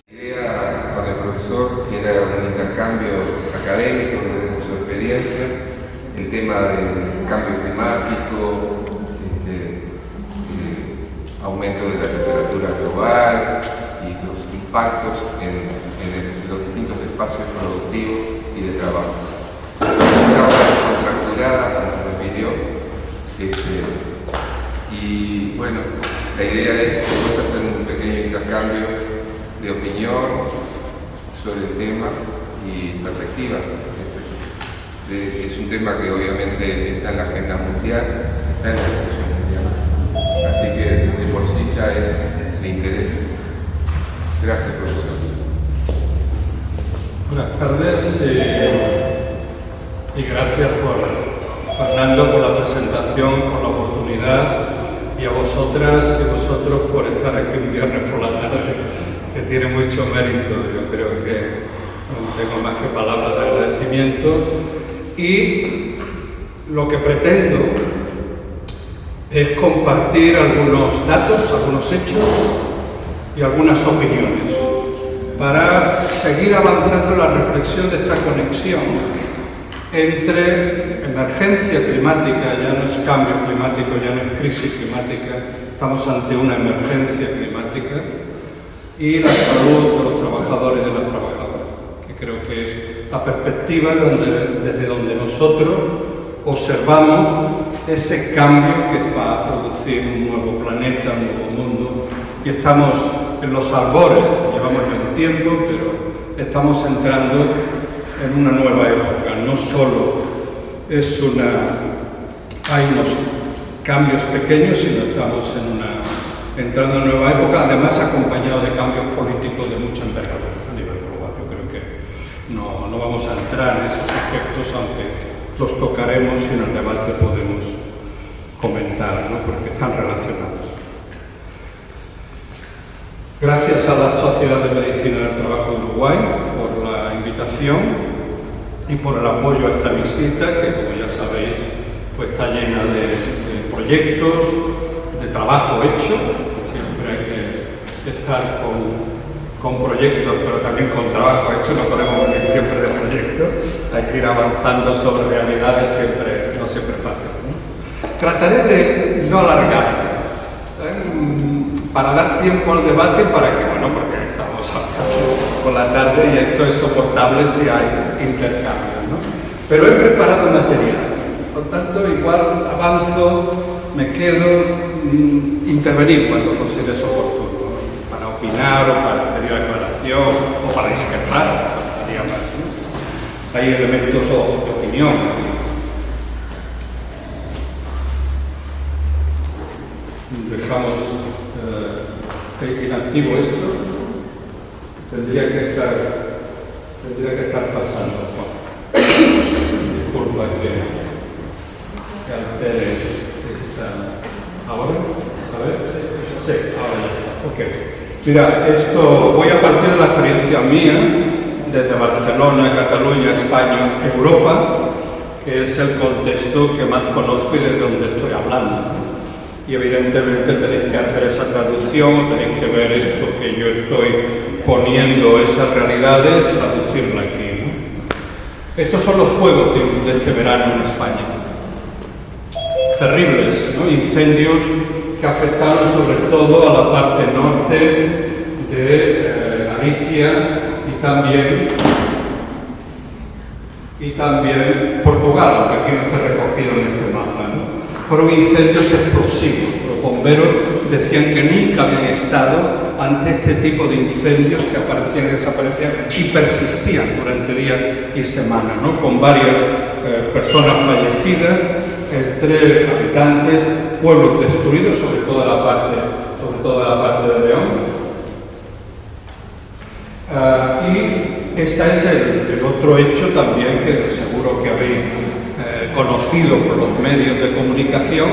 idea con el profesor era un intercambio académico de su experiencia, el tema del cambio climático, aumento de la temperatura global y los impactos en los distintos espacios productivos y de trabajo. Una obra contracturada, como me pidió, y bueno, la idea es hacer un pequeño intercambio de opinión sobre el tema y perspectiva. Es un tema que obviamente está en la agenda mundial, está en la discusión mundial, así que de por sí ya es de interés. Gracias, profesor. Buenas tardes y gracias Fernando por la presentación, por la oportunidad, y a vosotras y vosotros por estar aquí un viernes por la tarde, que tiene mucho mérito. Yo creo que no tengo más que palabras de agradecimiento, y lo que pretendo es compartir algunos datos, algunos hechos y algunas opiniones para seguir avanzando en la reflexión de esta conexión entre emergencia climática, ya no es cambio climático, ya no es crisis climática, estamos ante una emergencia climática, y la salud de los trabajadores y de las trabajadoras, que creo que es la perspectiva desde donde nosotros observamos ese cambio que va a producir un nuevo planeta, un nuevo mundo, y estamos en los albores, llevamos ya un tiempo, pero estamos entrando en una nueva época. No solo hay unos cambios pequeños, sino estamos entrando en una nueva época, además acompañado de cambios políticos de mucha envergadura a nivel global. Yo creo que no vamos a entrar en esos aspectos, aunque los tocaremos y en el debate podemos comentar, ¿no? Porque están relacionados. Gracias a la Sociedad de Medicina del Trabajo de Uruguay por la invitación y por el apoyo a esta visita, que como ya sabéis, pues está llena de proyectos, de trabajo hecho. Siempre hay que estar con proyectos, pero también con trabajo hecho. No podemos venir siempre de proyectos, hay que ir avanzando sobre realidades, no siempre fácil, ¿no? Trataré de no alargar, para dar tiempo al debate, porque estamos por la tarde y esto es soportable si hay intercambio, ¿no? Pero he preparado material, por tanto igual avanzo, me quedo, intervenir cuando consideres oportuno, para opinar o para pedir aclaración o para discrepar, faltaría más, ¿no? Hay elementos de opinión. Dejamos inactivo esto, tendría que estar pasando. Disculpa que altere ahora, a ver, sí, ahora ya, ok. Mira, voy a partir de la experiencia mía desde Barcelona, Cataluña, España, Europa, que es el contexto que más conozco y de donde estoy hablando. Y evidentemente tenéis que hacer esa traducción, tenéis que ver esto que yo estoy poniendo, esas realidades, traducirla aquí, ¿no? Estos son los fuegos de este verano en España. Terribles, ¿no? Incendios que afectaron sobre todo a la parte norte de Galicia y también Portugal, aunque aquí no está recogido en este mapa, ¿no? Fueron incendios explosivos. Los bomberos decían que nunca habían estado ante este tipo de incendios que aparecían y desaparecían y persistían durante días y semanas, ¿no? Con varias personas fallecidas, entre habitantes, pueblos destruidos, sobre todo la parte de León. Y este es el otro hecho también que seguro que habéis conocido por los medios de comunicación,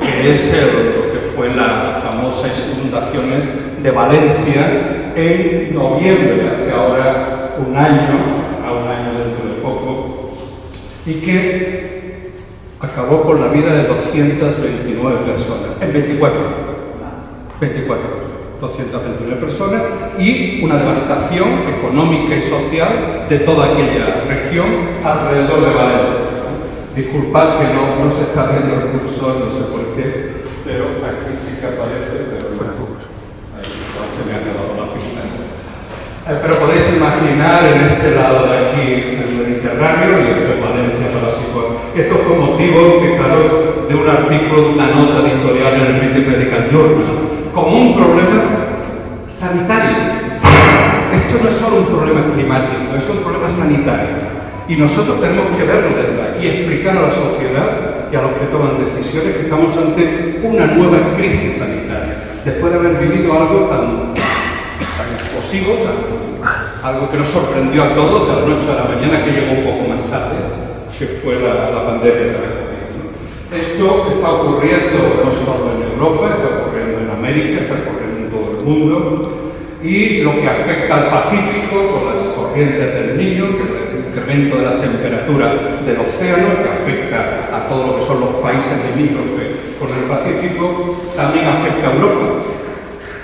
que es lo que fue las famosas inundaciones de Valencia en noviembre, hace ahora un año dentro de poco, y que acabó con la vida de 229 personas en 24 horas. 229 personas, y una devastación económica y social de toda aquella región alrededor de Valencia. Disculpad que no se está viendo el cursor, no sé por qué, pero aquí sí que aparece, pero ahí se me ha quedado la pista. Pero podéis imaginar en este lado de aquí el Mediterráneo y esto es Valencia para situar. Esto fue motivo, fijaros, de un artículo, de una nota editorial en el British Medical Journal, como un problema sanitario. Esto no es solo un problema climático, es un problema sanitario. Y nosotros tenemos que verlo desde ahí y explicar a la sociedad y a los que toman decisiones que estamos ante una nueva crisis sanitaria. Después de haber vivido algo tan explosivo, algo que nos sorprendió a todos de la noche a la mañana, que llegó un poco más tarde, que fue la pandemia de la COVID. Esto está ocurriendo no solo en Europa, está ocurriendo en América, está ocurriendo en todo el mundo, y lo que afecta al Pacífico con las corrientes del Niño, que es el incremento de la temperatura del océano, que afecta a todo lo que son los países limítrofes con el Pacífico, también afecta a Europa.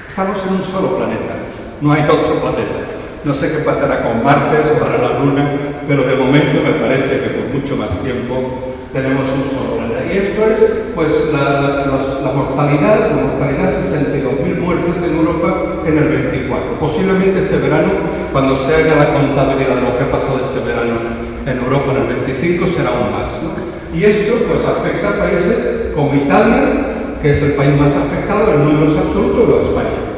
Estamos en un solo planeta, no hay otro planeta. No sé qué pasará con Marte o para la Luna, pero de momento me parece que por mucho más tiempo tenemos un solo planeta. Y esto es, pues, la mortalidad, 62.000 muertes en Europa en el 24. Posiblemente este verano, cuando se haga la contabilidad de lo que ha pasado este verano en Europa en el 25, será aún más, ¿no? Y esto, pues, afecta a países como Italia, que es el país más afectado en números absolutos, de España.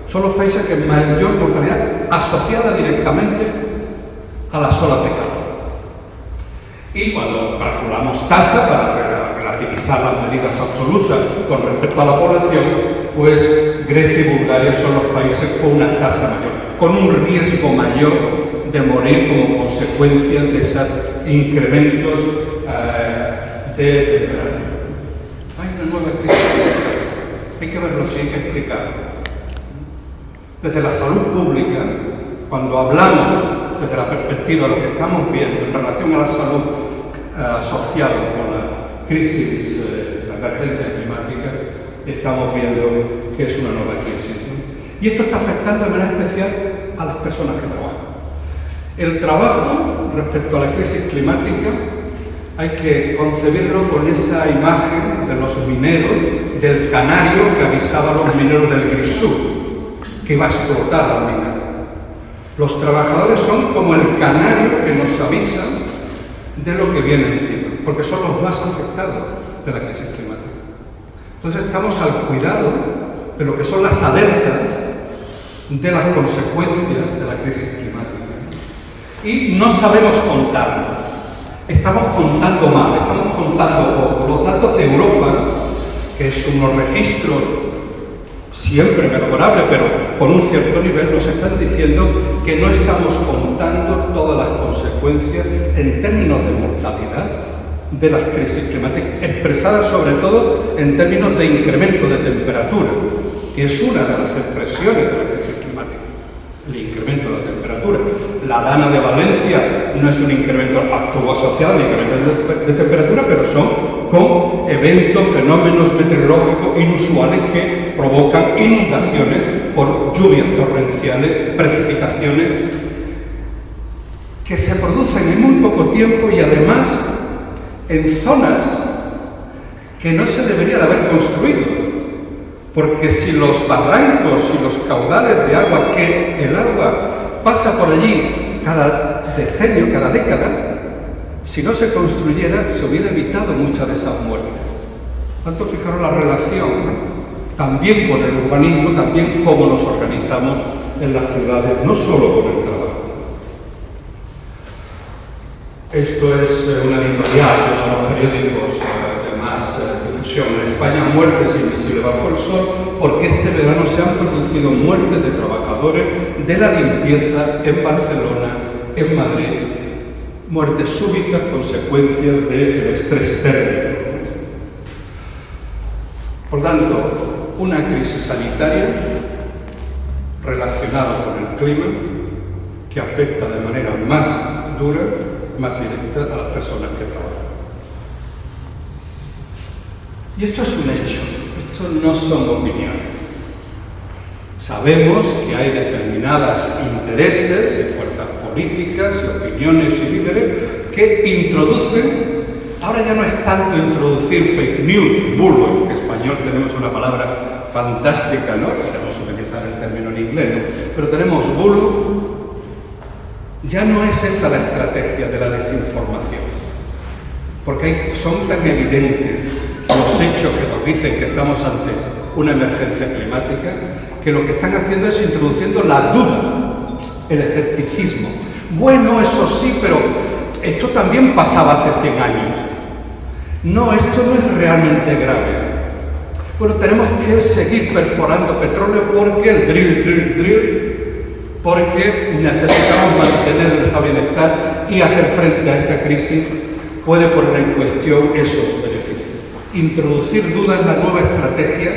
Son los países que mayor mortalidad asociada directamente a las olas de calor. Y cuando calculamos tasa para relativizar las medidas absolutas con respecto a la población, pues Grecia y Bulgaria son los países con una tasa mayor, con un riesgo mayor de morir como consecuencia de esos incrementos de temperatura. Hay una nueva crisis. Hay que verlo así, hay que explicarlo. Desde la salud pública, cuando hablamos desde la perspectiva de lo que estamos viendo en relación a la salud asociada con la crisis, la emergencia climática, estamos viendo que es una nueva crisis, ¿no? Y esto está afectando de manera especial a las personas que trabajan. El trabajo respecto a la crisis climática hay que concebirlo con esa imagen de los mineros, del canario que avisaba a los mineros del Grisú, que va a explotar la mina. Los trabajadores son como el canario que nos avisa de lo que viene encima, porque son los más afectados de la crisis climática. Entonces estamos al cuidado de lo que son las alertas de las consecuencias de la crisis climática. Y no sabemos contarlo. Estamos contando mal, estamos contando poco. Los datos de Europa, que son unos registros siempre mejorables, pero con un cierto nivel, nos están diciendo que no estamos contando todas las consecuencias en términos de mortalidad de las crisis climáticas, expresadas sobre todo en términos de incremento de temperatura, que es una de las expresiones de la crisis climática, el incremento de la temperatura. La Dana de Valencia no es un incremento, actúa asociado al incremento de temperatura, pero son con eventos, fenómenos meteorológicos inusuales que provocan inundaciones por lluvias torrenciales, precipitaciones que se producen en muy poco tiempo y además en zonas que no se debería de haber construido, porque si los barrancos y los caudales de agua, que el agua pasa por allí cada decenio, cada década, si no se construyera, se hubiera evitado muchas de esas muertes. Tanto fijaros la relación también con el urbanismo, también cómo nos organizamos en las ciudades, no solo con el trabajo. Esto es una editorial de uno de los periódicos de más difusión en España: muertes invisibles bajo el sol, porque este verano se han producido muertes de trabajadores de la limpieza en Barcelona, en Madrid, muertes súbitas, consecuencias del estrés térmico. Por tanto, una crisis sanitaria relacionada con el clima que afecta de manera más dura, más directa a las personas que trabajan. Y esto es un hecho, esto no son opiniones. Sabemos que hay determinados intereses y fuerzas políticas y opiniones y líderes que introducen, ahora ya no es tanto introducir fake news, bulo, en español tenemos una palabra fantástica, ¿no? Podemos utilizar el término en inglés, ¿no? Pero tenemos bulo, ya no es esa la estrategia de la desinformación, porque son tan evidentes los hechos que nos dicen que estamos ante una emergencia climática, que lo que están haciendo es introduciendo la duda, el escepticismo. Bueno, eso sí, pero esto también pasaba hace 100 años. No, esto no es realmente grave. Bueno, tenemos que seguir perforando petróleo porque el drill, porque necesitamos mantener el estado de bienestar y hacer frente a esta crisis puede poner en cuestión esos beneficios. Introducir dudas es la nueva estrategia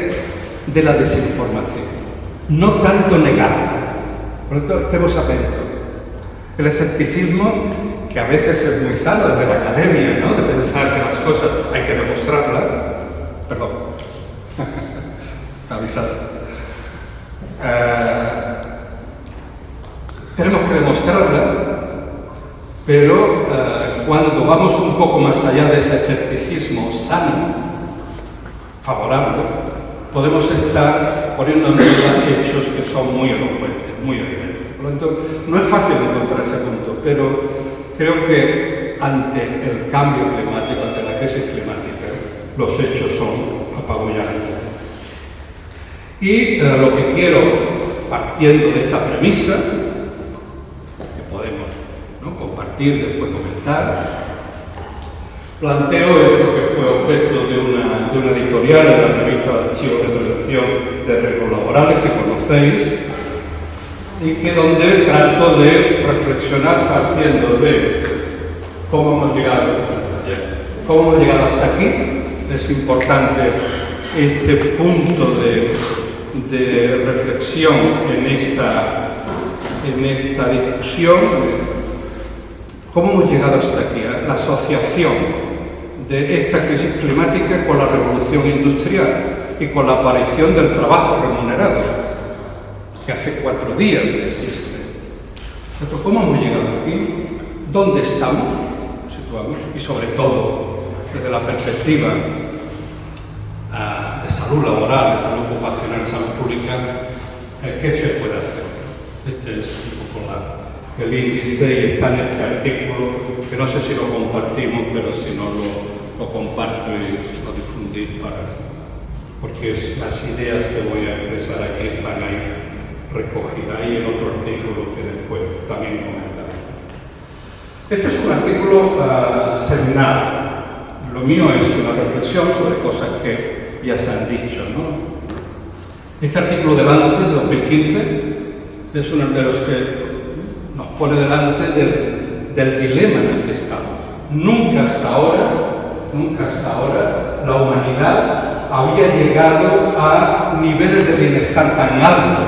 de la desinformación, no tanto negarla. Por lo tanto, estemos atentos. El escepticismo, que a veces es muy sano desde la academia, ¿no? De pensar que las cosas hay que demostrarlas. Perdón. Avisas. Tenemos que demostrarla, pero cuando vamos un poco más allá de ese escepticismo sano, favorable, podemos estar poniendo en duda hechos que son muy elocuentes, muy evidentes. Por lo tanto, no es fácil encontrar ese punto, pero creo que ante el cambio climático, ante la crisis climática, los hechos son apabullantes. Y lo que quiero, partiendo de esta premisa, que podemos, ¿no?, compartir, después comentar, planteo esto que fue objeto de una editorial en la revista de Archivos de Prevención de Riesgos Laborales, que conocéis, y que donde trato de reflexionar partiendo de cómo hemos llegado hasta aquí. Es importante este punto de reflexión en esta discusión. ¿Cómo hemos llegado hasta aquí? La asociación de esta crisis climática con la revolución industrial y con la aparición del trabajo remunerado, que hace 4 días que existe. Entonces, ¿cómo hemos llegado aquí? ¿Dónde estamos? Situamos. Y sobre todo, desde la perspectiva de salud laboral, de salud ocupacional, de salud pública, ¿qué se puede hacer? Este es un poco el índice y está en este artículo, que no sé si lo compartimos, pero si no lo comparto y lo difundís porque las ideas que voy a expresar aquí están ahí recogidas y en otro artículo que después también comentaré. Este es un artículo seminal. Lo mío es una reflexión sobre cosas que ya se han dicho, ¿no? Este artículo de Lancet de 2015 es uno de los que nos pone delante del dilema en el que estamos. Nunca hasta ahora, la humanidad había llegado a niveles de bienestar tan altos.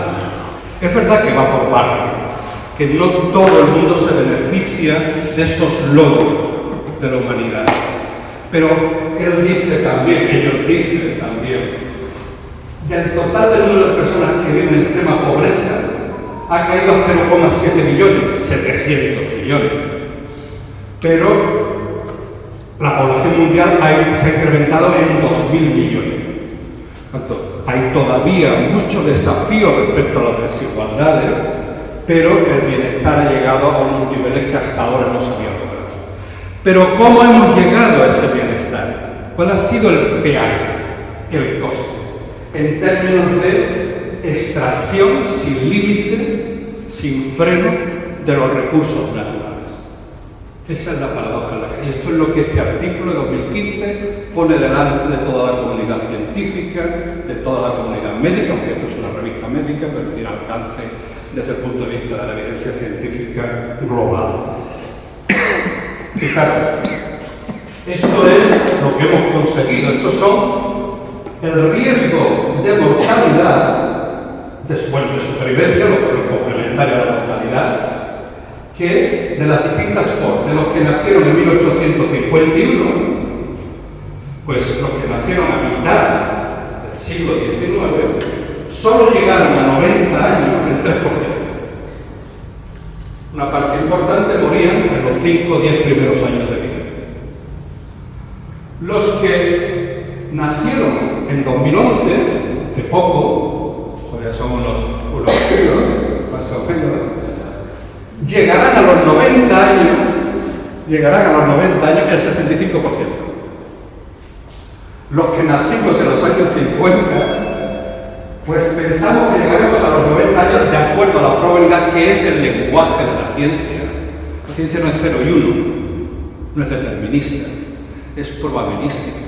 Es verdad que va por partes, que no todo el mundo se beneficia de esos logros de la humanidad. Pero ellos dicen también, del total del número de personas que viven en extrema pobreza, ha caído a 0,7 millones, 700 millones. Pero la población mundial se ha incrementado en 2.000 millones. Tanto, hay todavía mucho desafío respecto a las desigualdades, pero el bienestar ha llegado a unos niveles que hasta ahora no se había logrado. Pero ¿cómo hemos llegado a ese bienestar? ¿Cuál ha sido el peaje, el coste? En términos de extracción sin límite, sin freno de los recursos naturales. Esa es la paradoja. Y esto es lo que este artículo de 2015 pone delante de toda la comunidad científica, de toda la comunidad médica, aunque esto es una revista médica, pero tiene alcance desde el punto de vista de la evidencia científica global. Fijaros, esto es lo que hemos conseguido. Estos son el riesgo de mortalidad, de supervivencia, lo que es complementario a la mortalidad, que de las distintas formas, de los que nacieron en 1851, pues los que nacieron a mitad del siglo XIX, solo llegaron a 90 años el 3%. Una parte importante morían en los 5 o 10 primeros años de vida. Los que nacieron en 2011, de poco, todavía son unos siglos, más o menos, llegarán a los 90 años el 65%. Los que nacimos en los años 50, pues pensamos que llegaremos a los 90 años de acuerdo a la probabilidad, que es el lenguaje de la ciencia. La ciencia no es 0 y 1, no es determinista, es probabilística.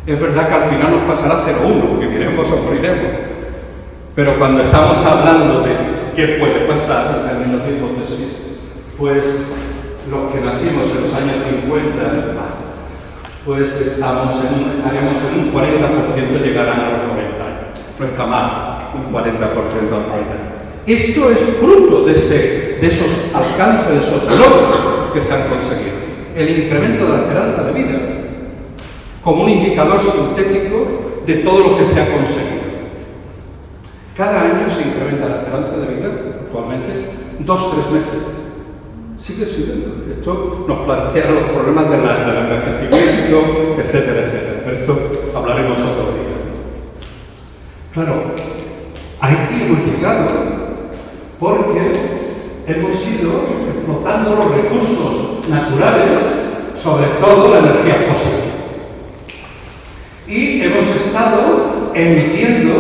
Es verdad que al final nos pasará 0-1, viviremos o moriremos. Pero cuando estamos hablando de qué puede pasar en términos de hipótesis, pues los que nacimos en los años 50, pues haremos en un 40% llegarán a los 90 años. No está mal, un 40% al 40. Esto es fruto de esos alcances, de esos logros que se han conseguido. El incremento de la esperanza de vida, como un indicador sintético de todo lo que se ha conseguido. Cada año se incrementa la esperanza de vida, actualmente, 2-3 meses. Sigue subiendo. Esto nos plantea los problemas del envejecimiento, etcétera, etcétera. Pero esto hablaremos otro día. Claro, aquí hemos llegado porque hemos ido explotando los recursos naturales, sobre todo la energía fósil. Y hemos estado emitiendo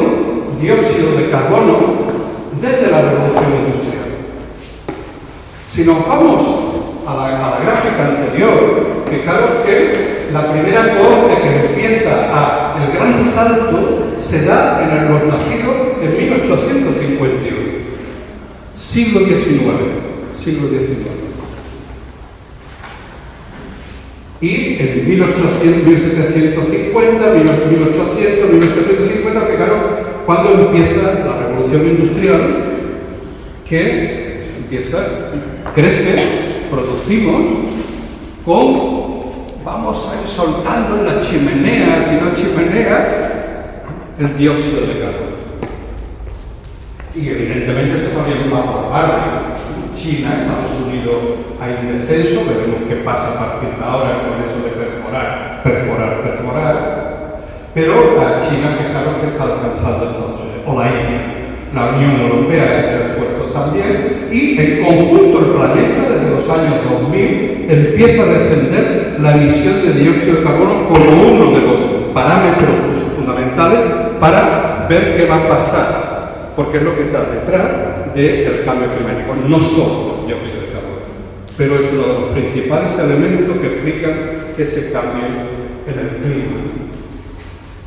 dióxido de carbono desde la revolución industrial. Si nos vamos a la gráfica anterior, fijaros que la primera cohorte que empieza el gran salto se da en los nacidos en 1851, siglo XIX. Y en 1750, 1850, fijaros cuando empieza la revolución industrial, que crece, producimos vamos a ir soltando en las chimeneas y no chimeneas el dióxido de carbono. Y evidentemente esto también va por parte. China, Estados Unidos hay un descenso, veremos qué pasa a partir de ahora con eso de perforar. Pero a China, fijaros que está alcanzando entonces, o la India. La Unión Europea ha hecho esfuerzos también, y en conjunto el planeta desde los años 2000 empieza a descender la emisión de dióxido de carbono como uno de los parámetros fundamentales para ver qué va a pasar, porque es lo que está detrás del cambio climático, no solo el dióxido de carbono, pero es uno de los principales elementos que explican ese cambio en el clima.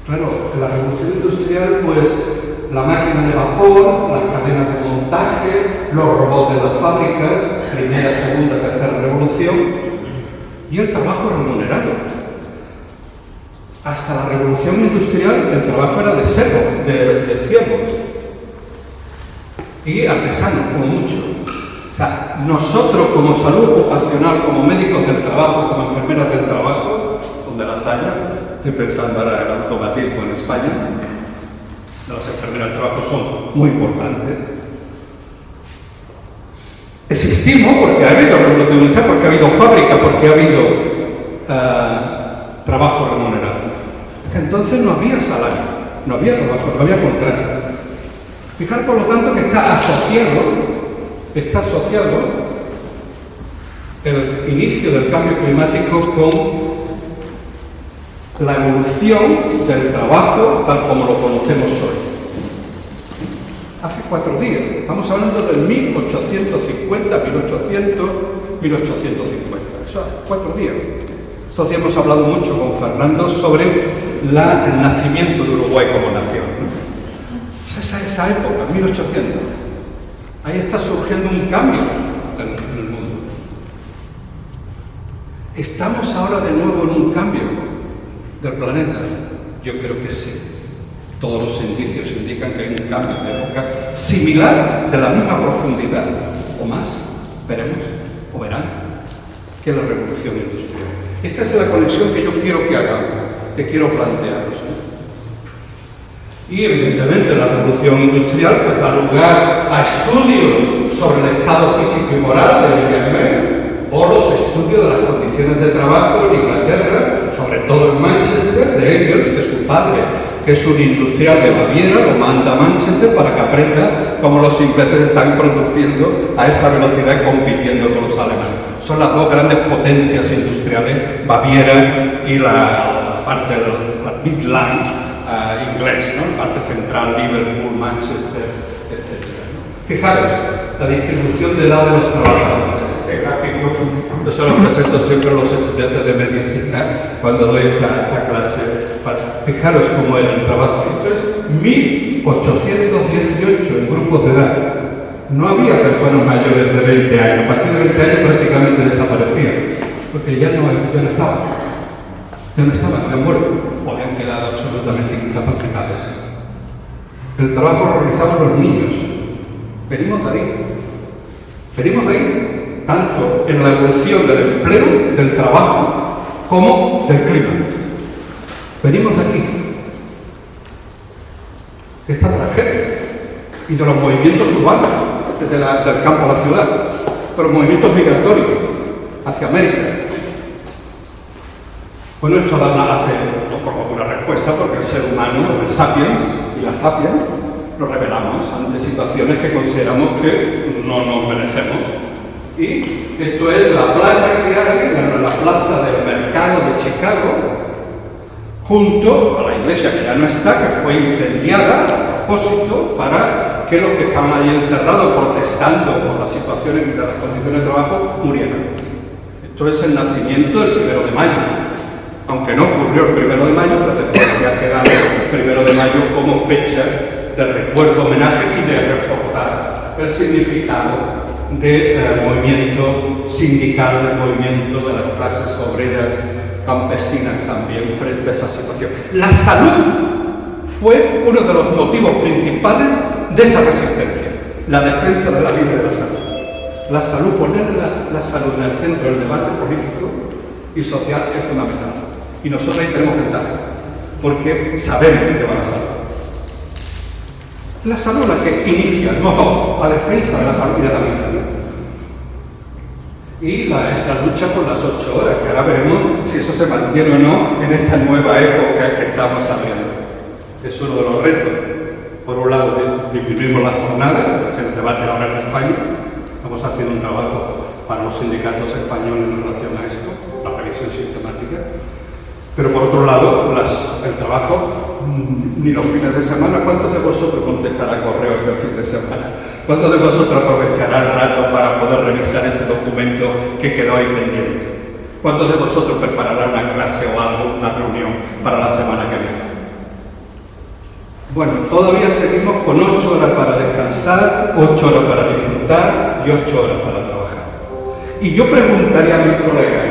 Claro, en la revolución industrial, pues la máquina de vapor, las cadenas de montaje, los robots de las fábricas, primera, segunda, tercera revolución, y el trabajo remunerado. Hasta la revolución industrial el trabajo era de siervos y artesanos, como mucho. O sea, nosotros como salud ocupacional, como médicos del trabajo, como enfermeras del trabajo, donde las haya, estoy pensando ahora en el automatismo en España, las enfermeras del trabajo son muy importantes. Existimos porque ha habido revolución industrial, porque ha habido fábrica, porque ha habido trabajo remunerado. Entonces no había salario, no había trabajo, no había contrato. Fijar, por lo tanto, que está asociado el inicio del cambio climático con la evolución del trabajo tal como lo conocemos hoy. Hace 4 días, estamos hablando del 1850, 1850, eso hace 4 días. Entonces hemos hablado mucho con Fernando sobre el nacimiento de Uruguay como nación. Esa época, 1800, ahí está surgiendo un cambio en el mundo. ¿Estamos ahora de nuevo en un cambio del planeta? Yo creo que sí. Todos los indicios indican que hay un cambio de época similar, de la misma profundidad, o más, veremos, o verán, que la revolución industrial. Esta es la conexión que yo quiero que hagamos, que quiero plantearos. Y Y evidentemente la revolución industrial pues da lugar a estudios sobre el estado físico y moral del IBM, o los estudios de las condiciones de trabajo en Inglaterra, sobre todo en Manchester, de Engels, que su padre, que es un industrial de Baviera, lo manda a Manchester para que aprenda cómo los ingleses están produciendo a esa velocidad y compitiendo con los alemanes. Son las dos grandes potencias industriales, Baviera y la parte de la Midland inglés, ¿no? La parte central, Liverpool, Manchester, etc. Fijaros, la distribución de edad de los trabajadores. Este gráfico, yo se lo presento siempre a los estudiantes de medicina cuando doy esta clase. Fijaros cómo era el trabajo. Esto es 1818 en grupos de edad. No había personas mayores de 20 años. A partir de 20 años prácticamente desaparecían, porque ya no estaban. Ya no estaban, habían muerto o habían quedado absolutamente incapacitados. El trabajo lo realizaban los niños. Venimos de ahí. Venimos de ahí, tanto en la evolución del empleo, del trabajo, como del clima. Venimos de aquí. Esta tragedia y de los movimientos urbanos, desde del campo a la ciudad, de los movimientos migratorios hacia América. Bueno, esto hace una respuesta porque el ser humano, el sapiens y la sapiens, nos rebelamos ante situaciones que consideramos que no nos merecemos. Y esto es la playa que hay en la plaza del mercado de Chicago, junto a la iglesia que ya no está, que fue incendiada a propósito para que los que estaban allí encerrados protestando por las situaciones de las condiciones de trabajo murieran. Esto es el nacimiento del 1 de mayo. Aunque no ocurrió el 1 de mayo, pero después se ha quedado el 1 de mayo como fecha de recuerdo, homenaje y de reforzar el significado del movimiento sindical, del movimiento de las clases obreras campesinas también frente a esa situación. La salud fue uno de los motivos principales de esa resistencia, la defensa de la vida y de la salud. La salud, poner la salud en el centro del debate político y social es fundamental. Y nosotros ahí tenemos ventaja, porque sabemos que va la salud. La salud la que inicia, no, la defensa de la salud y de la vida, ¿no? Y esta lucha por las 8 horas, que ahora veremos si eso se mantiene o no en esta nueva época que estamos abriendo. Es uno de los retos. Por un lado, disminuimos la jornada, es el debate ahora en España. Estamos haciendo un trabajo para los sindicatos españoles en relación a esto, la revisión sistemática. Pero por otro lado, el trabajo, ni los fines de semana. ¿Cuántos de vosotros contestarán correos este fin de semana? ¿Cuántos de vosotros aprovecharán el rato para poder revisar ese documento que quedó ahí pendiente? ¿Cuántos de vosotros prepararán una clase o algo, una reunión para la semana que viene? Bueno, todavía seguimos con 8 horas para descansar, 8 horas para disfrutar y 8 horas para trabajar. Y yo preguntaría a mis colegas,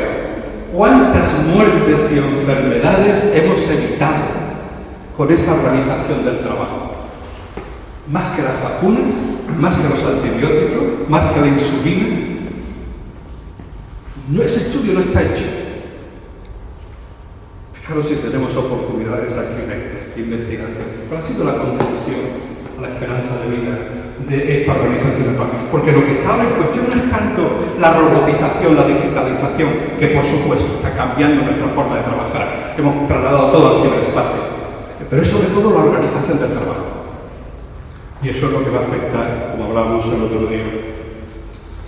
¿cuántas muertes y enfermedades hemos evitado con esa organización del trabajo? Más que las vacunas, más que los antibióticos, más que la insulina. Ese estudio no está hecho. Fijaros si tenemos oportunidades aquí de investigación. ¿Cuál ha sido la contribución a la esperanza de vida de esta organización de trabajo? Porque lo que está ahora en cuestión no es tanto la robotización, la digitalización, que por supuesto está cambiando nuestra forma de trabajar. Hemos trasladado todo al ciberespacio. Pero es sobre todo la organización del trabajo. Y eso es lo que va a afectar, como hablábamos el otro día,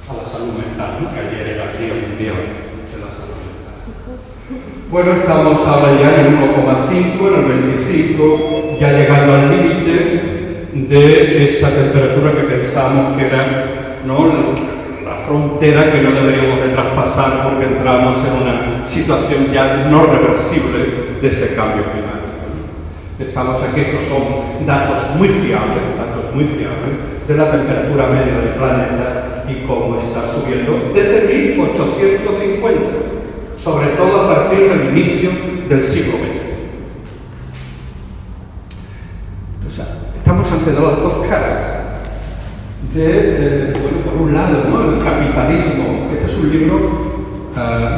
a la salud mental, ¿no? Que ayer era el Día Mundial de la Salud Mental. Bueno, estamos ahora ya en el 1,5, en el 25, ya llegando al límite de esa temperatura que pensamos que era, ¿no?, la frontera que no deberíamos de traspasar porque entramos en una situación ya no reversible de ese cambio climático. Estamos aquí, estos son datos muy fiables de la temperatura media del planeta y cómo está subiendo desde 1850, sobre todo a partir del inicio del siglo XX. O sea, estamos ante las dos caras de, bueno, por un lado, ¿no?, el capitalismo. Este es un libro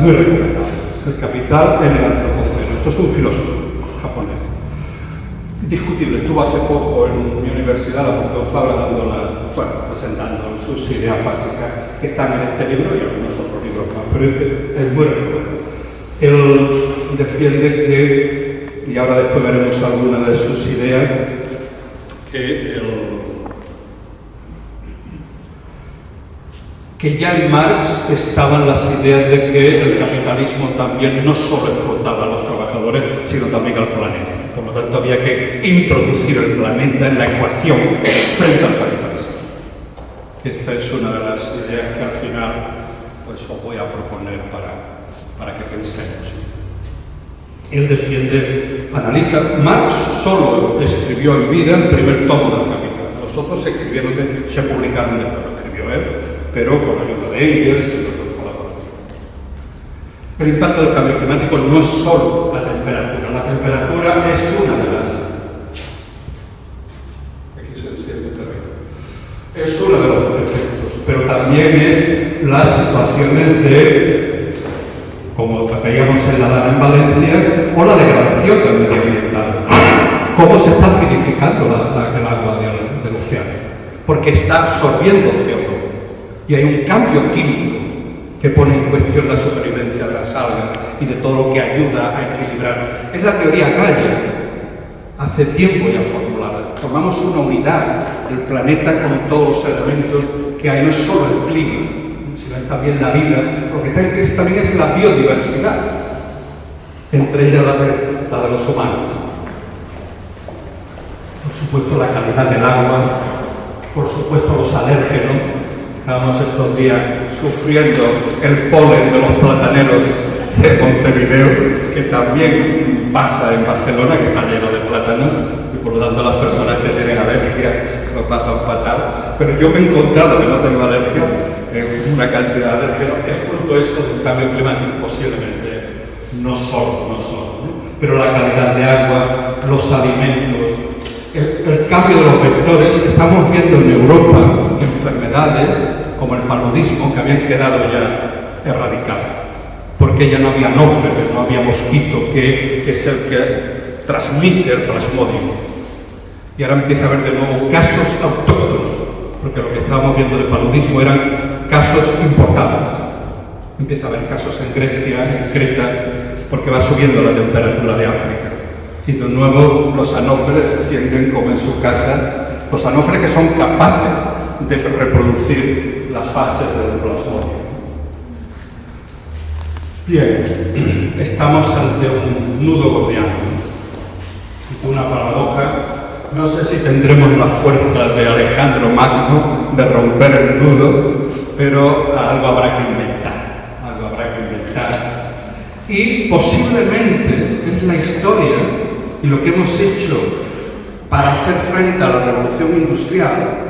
muy recomendable, El capital en el antropoceno. Esto es un filósofo japonés. discutible. Estuvo hace poco en mi universidad, la Pompeu Fabra, presentando sus ideas básicas que están en este libro y algunos otros libros más, pero este es muy recomendable. Él defiende que, y ahora después veremos algunas de sus ideas, que ya en Marx estaban las ideas de que el capitalismo también no solo explotaba a los trabajadores, sino también al planeta. Por lo tanto, había que introducir el planeta en la ecuación frente al capitalismo. Esta es una de las ideas que al final pues, os voy a proponer para que pensemos. Él defiende, analiza, Marx solo escribió en vida el primer tomo del Capital. Los otros se publicaron después, lo escribió él, pero con ayuda de Engels y otros colaboradores. El impacto del cambio climático no es solo la temperatura. La temperatura es una de las... Aquí se enciende terrible. Es uno de los efectos, pero también es las situaciones de, como veíamos en la Dana en Valencia, o la degradación del medio ambiental. Cómo se está acidificando el agua del océano, porque está absorbiendo CO2. Y hay un cambio químico que pone en cuestión la supervivencia de las algas y de todo lo que ayuda a equilibrar. Es la teoría Gaia, hace tiempo ya formulada. Tomamos una unidad, el planeta con todos los elementos que hay, no es solo el clima, sino también la vida. Lo que está en crisis también es la biodiversidad, entre ellas la de los humanos. Por supuesto, la calidad del agua, por supuesto, los alérgenos. Estábamos estos días sufriendo el polen de los plataneros de Montevideo, que también pasa en Barcelona, que está lleno de plátanos, y por lo tanto las personas que tienen alergia lo pasan fatal. Pero yo me he encontrado que no tengo alergia, una cantidad de alérgenos. Es fruto esto del cambio climático, posiblemente, no solo, ¿no? Pero la calidad de agua, los alimentos, el cambio de los vectores. Estamos viendo en Europa enfermedades como el paludismo que habían quedado ya erradicadas, porque ya no había anófeles, no había mosquito, que es el que transmite el plasmodium. Y ahora empieza a haber de nuevo casos autóctonos, porque lo que estábamos viendo de paludismo eran casos importados. Empieza a haber casos en Grecia, en Creta, porque va subiendo la temperatura de África. Y de nuevo los anófeles se sienten como en su casa, los anófeles que son capaces de reproducir las fases del plasmodium. Bien, estamos ante un nudo gordiano, una paradoja. No sé si tendremos la fuerza de Alejandro Magno de romper el nudo, pero algo habrá que inventar, Y posiblemente es la historia y lo que hemos hecho para hacer frente a la revolución industrial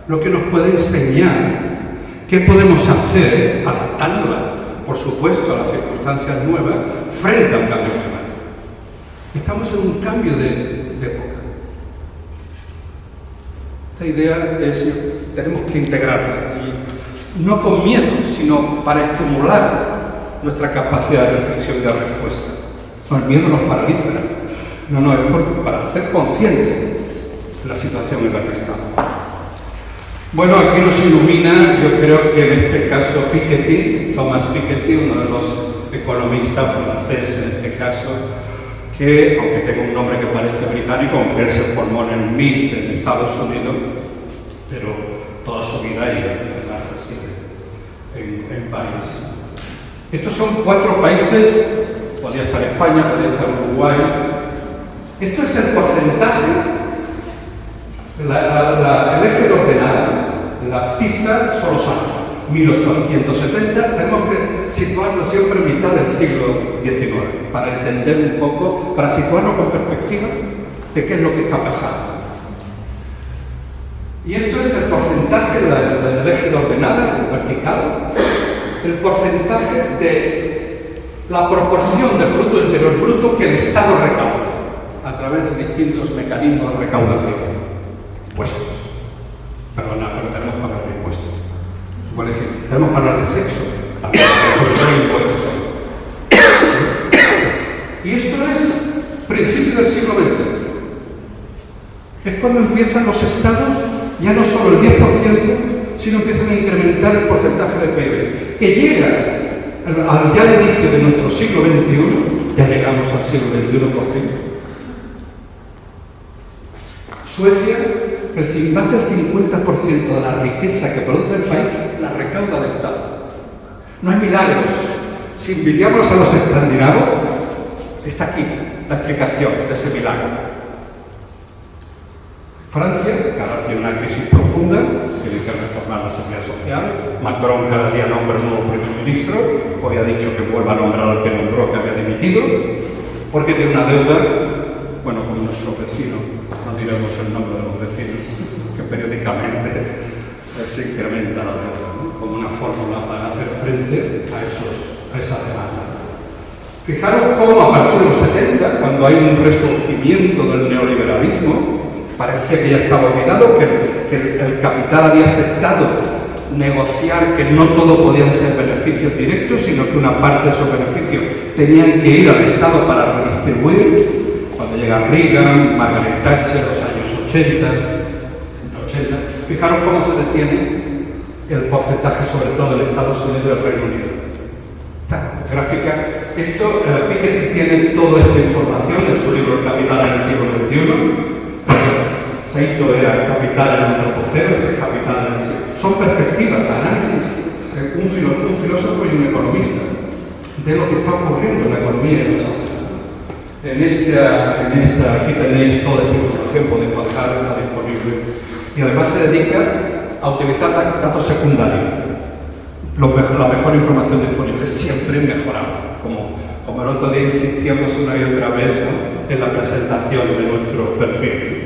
lo que nos puede enseñar qué podemos hacer, adaptándola, por supuesto, a las circunstancias nuevas, frente a un cambio climático. Estamos en un cambio de época. Esta idea es, tenemos que integrarla, y no con miedo, sino para estimular nuestra capacidad de reflexión y de respuesta. No, el miedo nos paraliza. No, es para hacer consciente la situación en la que estamos. Bueno, aquí nos ilumina, yo creo que en este caso Piketty, Thomas Piketty, uno de los economistas franceses en este caso, que, aunque tenga un nombre que parece británico, aunque él se formó en el MIT en Estados Unidos, pero toda su vida reside en París. Estos son 4 países, podría estar España, podría estar Uruguay. Esto es el porcentaje. El eje de ordenada, la CISA, son los años 1870, tenemos que situarnos siempre en mitad del siglo XIX, para entender un poco, para situarnos con perspectiva de qué es lo que está pasando. Y esto es el porcentaje del eje de ordenada, vertical, el porcentaje de la proporción del Producto Interior Bruto que el Estado recauda a través de distintos mecanismos de recaudación. Impuestos. Perdona, pero tenemos que hablar de impuestos. Por ejemplo, tenemos que hablar de sexo, también, sobre todo impuestos. Y esto es principio del siglo XX. empiezan los estados, ya no solo el 10%, sino empiezan a incrementar el porcentaje de PIB, que llega ya al inicio de nuestro siglo XXI, ya llegamos al siglo XXI por fin. Suecia, más del 50% de la riqueza que produce el país la recauda el Estado. No hay milagros. Si envidiamos a los escandinavos, está aquí la explicación de ese milagro. Francia, que ahora tiene una crisis profunda, tiene que reformar la seguridad social. Macron cada día nombra un nuevo primer ministro, hoy ha dicho que vuelva a nombrar al que nombró, que había dimitido, porque tiene una deuda, bueno, con nuestro vecino, no diremos el nombre de los vecinos, que periódicamente se incrementa la deuda, ¿no? Como una fórmula para hacer frente a esa demanda. Fijaros cómo a partir de los 70, cuando hay un resurgimiento del neoliberalismo, parecía que ya estaba olvidado, que el capital había aceptado negociar que no todo podían ser beneficios directos, sino que una parte de esos beneficios tenían que ir al Estado para redistribuir. Cuando llega Reagan, Margaret Thatcher, los años 80, fijaros cómo se detiene el porcentaje, sobre todo del Estados Unidos y del Reino Unido. Esta gráfica, Piketty tiene toda esta información en su libro El Capital en el siglo XXI. Saito era el capital en el antropoceno, es el capital en el siglo. Son perspectivas, análisis, un filósofo y un economista, de lo que está ocurriendo en la economía y en la sociedad. Aquí tenéis toda esta información, podéis bajar, está disponible. Y además se dedica a utilizar datos secundarios. La mejor información disponible, siempre mejorable, como el otro día insistíamos una y otra vez, ¿no?, en la presentación de nuestro perfil.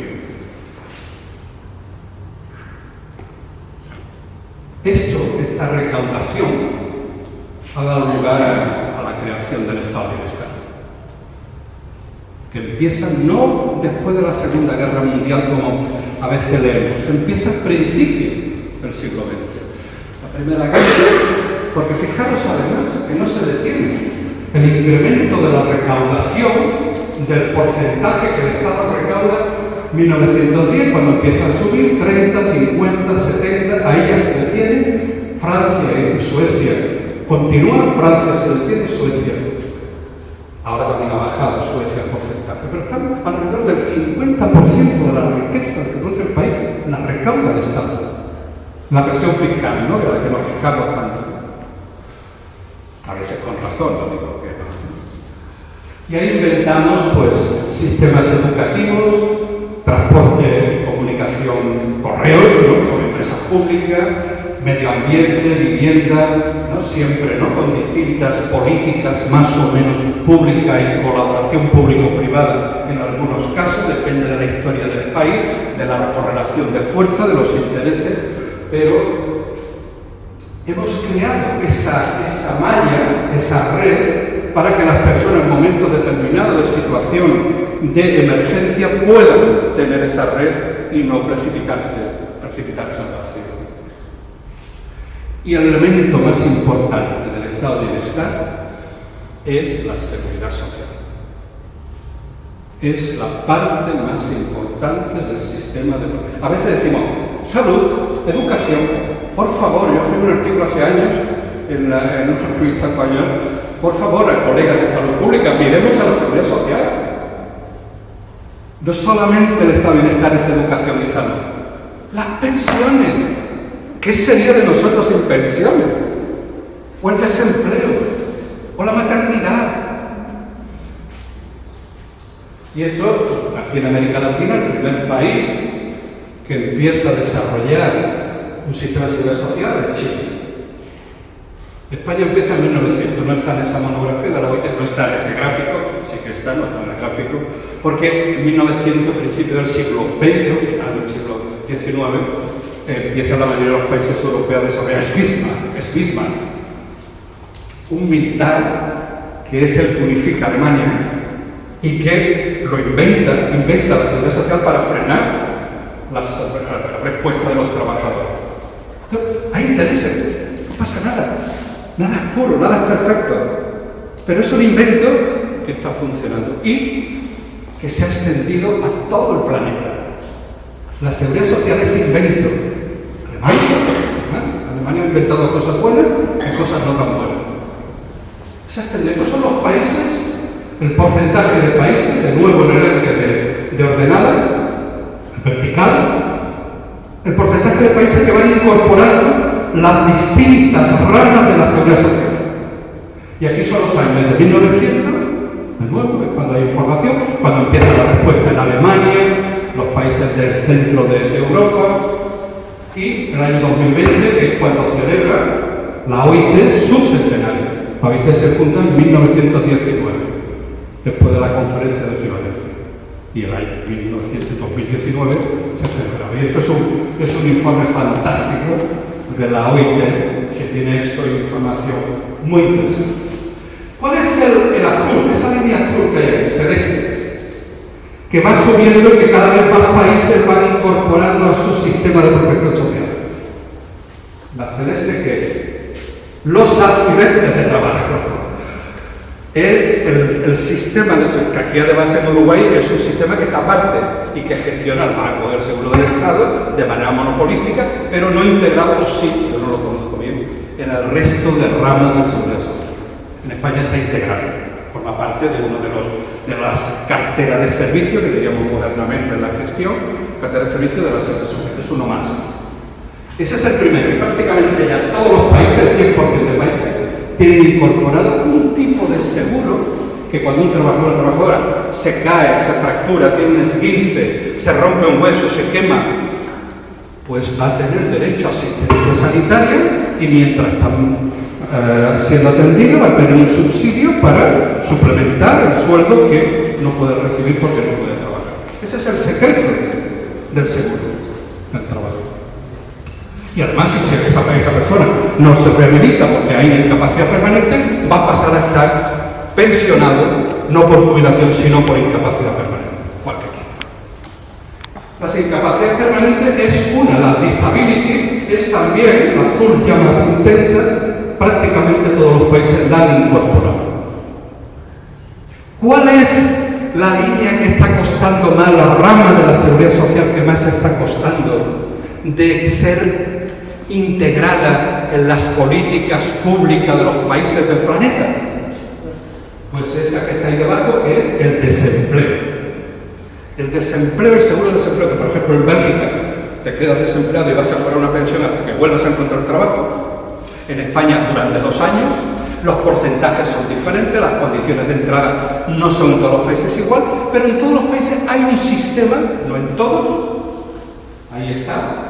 Esta recaudación ha dado lugar a la creación del Estado de Bienestar, que empieza no después de la Segunda Guerra Mundial, como a veces leemos, empieza al principio del siglo XX. La Primera Guerra, porque fijaros además que no se detiene el incremento de la recaudación del porcentaje que el Estado recauda. 1910, cuando empieza a subir, 30, 50, 70, ahí ya se detiene. Francia y Suecia continúan, Francia se detiene, Suecia ahora también ha bajado Suecia el porcentaje, pero están alrededor del 50% de la riqueza que produce el país la recauda el Estado. La presión fiscal, ¿no?, de la que nos quejamos tanto. A veces con razón, no digo que no. Y ahí inventamos, pues, sistemas educativos, transporte, comunicación, correos, ¿no?, son empresas públicas, medio ambiente, vivienda, ¿no?, siempre, ¿no?, con distintas políticas más o menos públicas y colaboración público-privada en algunos casos, depende de la historia del país, de la correlación de fuerza, de los intereses, pero hemos creado esa malla, esa red, para que las personas en momentos determinados de situación de emergencia puedan tener esa red y no precipitarse al vacío. Y el elemento más importante del Estado de Bienestar es la seguridad social. Es la parte más importante del sistema de... A veces decimos, salud, educación, por favor, yo escribí un artículo hace años en una revista española, por favor, a colegas de salud pública, miremos a la seguridad social. No solamente el Estado de Bienestar es educación y salud, las pensiones. ¿Qué sería de nosotros sin pensiones? O el desempleo, o la maternidad. Y esto, aquí en América Latina, el primer país que empieza a desarrollar un sistema de seguridad social es Chile. España empieza en 1900, no está en esa monografía de la OIT, no está en ese gráfico, sí que está, no está en el gráfico, porque en 1900, principio del siglo XX, o final del siglo XIX, empieza la mayoría de los países europeos a desarrollar Bismarck, un militar que es el que unifica Alemania y que lo inventa la seguridad social para frenar la respuesta de los trabajadores. Hay intereses, no pasa nada es puro, nada es perfecto, pero es un invento que está funcionando y que se ha extendido a todo el planeta. La seguridad social es invento. Alemania ha inventado cosas buenas y cosas no tan buenas. Estos son los países, el porcentaje de países, de nuevo en el eje de ordenada, vertical, el porcentaje de países que van incorporando las distintas ramas de la seguridad social. Y aquí son los años de 1900, de nuevo, es cuando hay información, cuando empieza la respuesta en Alemania, los países del centro de Europa, y el año 2020, que es cuando celebra la OIT su centenario. La OIT se funda en 1919, después de la conferencia de Filadelfia. Y el año 2019 se celebra. Y esto es un informe fantástico de la OIT que tiene esto información muy interesante. ¿Cuál es el azul? Esa línea azul que hay ahí, celeste, que va subiendo y que cada vez más países van incorporando a su sistema de protección social. ¿La celeste qué es? Los accidentes de trabajo. Es el sistema que aquí además en Uruguay es un sistema que está aparte y que gestiona el Banco del Seguro del Estado de manera monopolística, pero no integrado, o sí, yo no lo conozco bien, en el resto de ramas de seguridad social. En España está integrado, forma parte de uno de las carteras de servicio que diríamos modernamente en la gestión, cartera de servicio de la seguridad social, es uno más. Ese es el primero, y prácticamente ya todos los países, el 100% de países, tienen incorporado un tipo de seguro que cuando un trabajador o trabajadora se cae, se fractura, tiene un esguince, se rompe un hueso, se quema, pues va a tener derecho a asistencia sanitaria y mientras está siendo atendido va a tener un subsidio para suplementar el sueldo que no puede recibir porque no puede trabajar. Ese es el secreto del seguro del trabajo. Y además, si esa persona no se rehabilita porque hay una incapacidad permanente, va a pasar a estar pensionado, no por jubilación, sino por incapacidad permanente. Cualquier. Las incapacidades permanentes es una, la disability es también, la azul ya más intensa, prácticamente todos los países la han incorporado. ¿Cuál es la línea que está costando más, la rama de la seguridad social que más está costando de ser integrada en las políticas públicas de los países del planeta? Pues esa que está ahí debajo, que es el desempleo. El desempleo, el seguro de desempleo, que por ejemplo en Bélgica te quedas desempleado y vas a cobrar una pensión hasta que vuelvas a encontrar trabajo. En España durante 2 años, los porcentajes son diferentes, las condiciones de entrada no son en todos los países igual, pero en todos los países hay un sistema, no en todos, ahí está,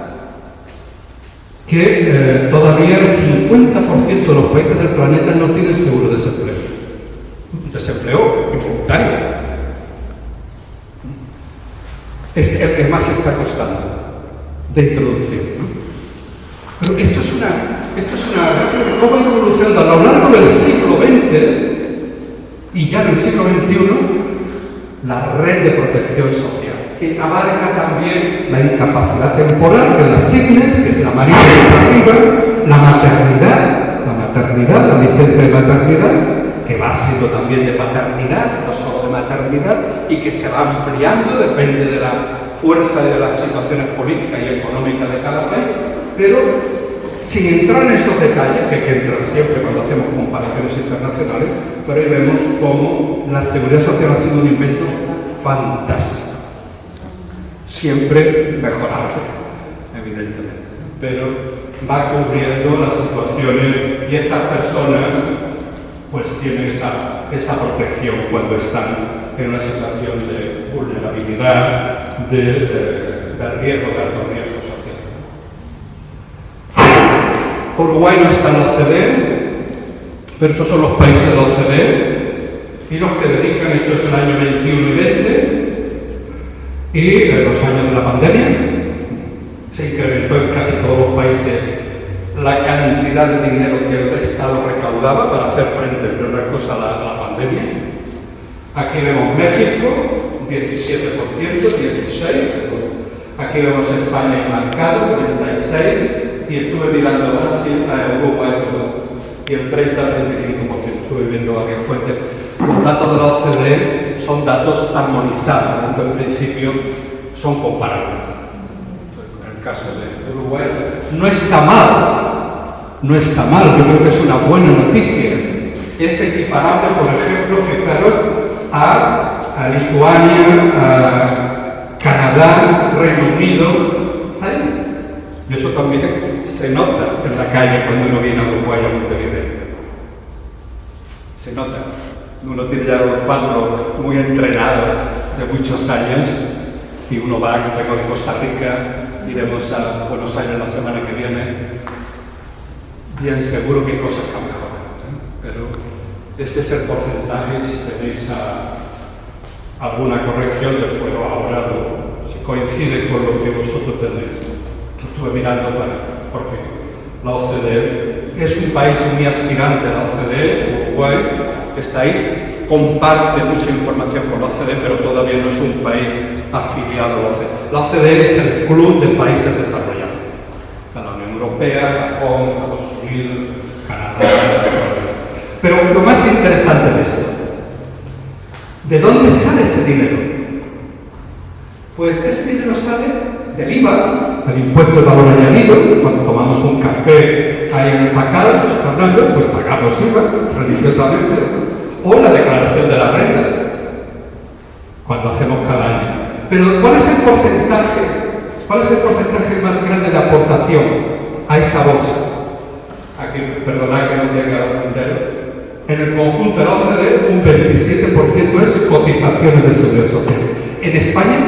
que todavía el 50% de los países del planeta no tienen seguro de desempleo. Desempleo involuntario. Es el que más se está costando de introducir, ¿no? Pero esto es una gráfica de cómo ha ido evolucionando a lo largo del siglo XX y ya en el siglo XXI la red de protección social, que abarca también la incapacidad temporal de las sickness, que es la amarilla de arriba, la maternidad, la licencia de maternidad, que va siendo también de paternidad, no solo de maternidad, y que se va ampliando, depende de la fuerza y de las situaciones políticas y económicas de cada país, pero sin entrar en esos detalles, que hay que entrar siempre cuando hacemos comparaciones internacionales, pero ahí vemos cómo la seguridad social ha sido un invento fantástico. Siempre mejorable, evidentemente, pero va cubriendo las situaciones y estas personas pues tienen esa protección cuando están en una situación de vulnerabilidad, de riesgo, de alto riesgo social. Uruguay no está en la OCDE, pero estos son los países de la OCDE y los que dedican, esto es el año 21 y 20, y en los años de la pandemia se incrementó en casi todos los países la cantidad de dinero que el Estado recaudaba para hacer frente, entre otras cosas, a la pandemia. Aquí vemos México, 17%, 16%. Aquí vemos España enmarcado, 36%, y estuve mirando Brasil, Uruguay, y el 30-35%. Estuve viendo varias fuentes. Los datos de la OCDE son datos armonizados, aunque en principio son comparables. caso de Uruguay, no está mal, yo creo que es una buena noticia. Es equiparable, por ejemplo, fijaros, a Lituania, a Canadá, Reino Unido. Y eso también se nota en la calle cuando uno viene a Uruguay a Montevideo. Se nota. Uno tiene ya el olfato muy entrenado de muchos años y uno va, vengo de Costa Rica, iremos a Buenos Aires la semana que viene, bien seguro que hay cosas que mejoran, pero ese es el porcentaje. Si tenéis alguna corrección, después ahora si coincide con lo que vosotros tenéis. Estuve mirando porque la OCDE es un país muy aspirante a la OCDE. Uruguay está ahí, comparte mucha información con la OCDE, pero todavía no es un país afiliado a la OCDE. La OCDE es el club de países desarrollados. La Unión Europea, Japón, Estados Unidos, Canadá. Pero lo más interesante de esto, ¿de dónde sale ese dinero? Pues ese dinero sale del IVA, del impuesto de valor añadido. Cuando tomamos un café ahí en el Zacal, Fernando, pues pagamos IVA religiosamente, o la declaración de la renta, cuando hacemos cada año. Pero ¿cuál es el porcentaje más grande de aportación a esa bolsa? Aquí, perdonad que no tenga los dedos. En el conjunto de la OCDE, un 27% es cotizaciones de seguridad social. En España,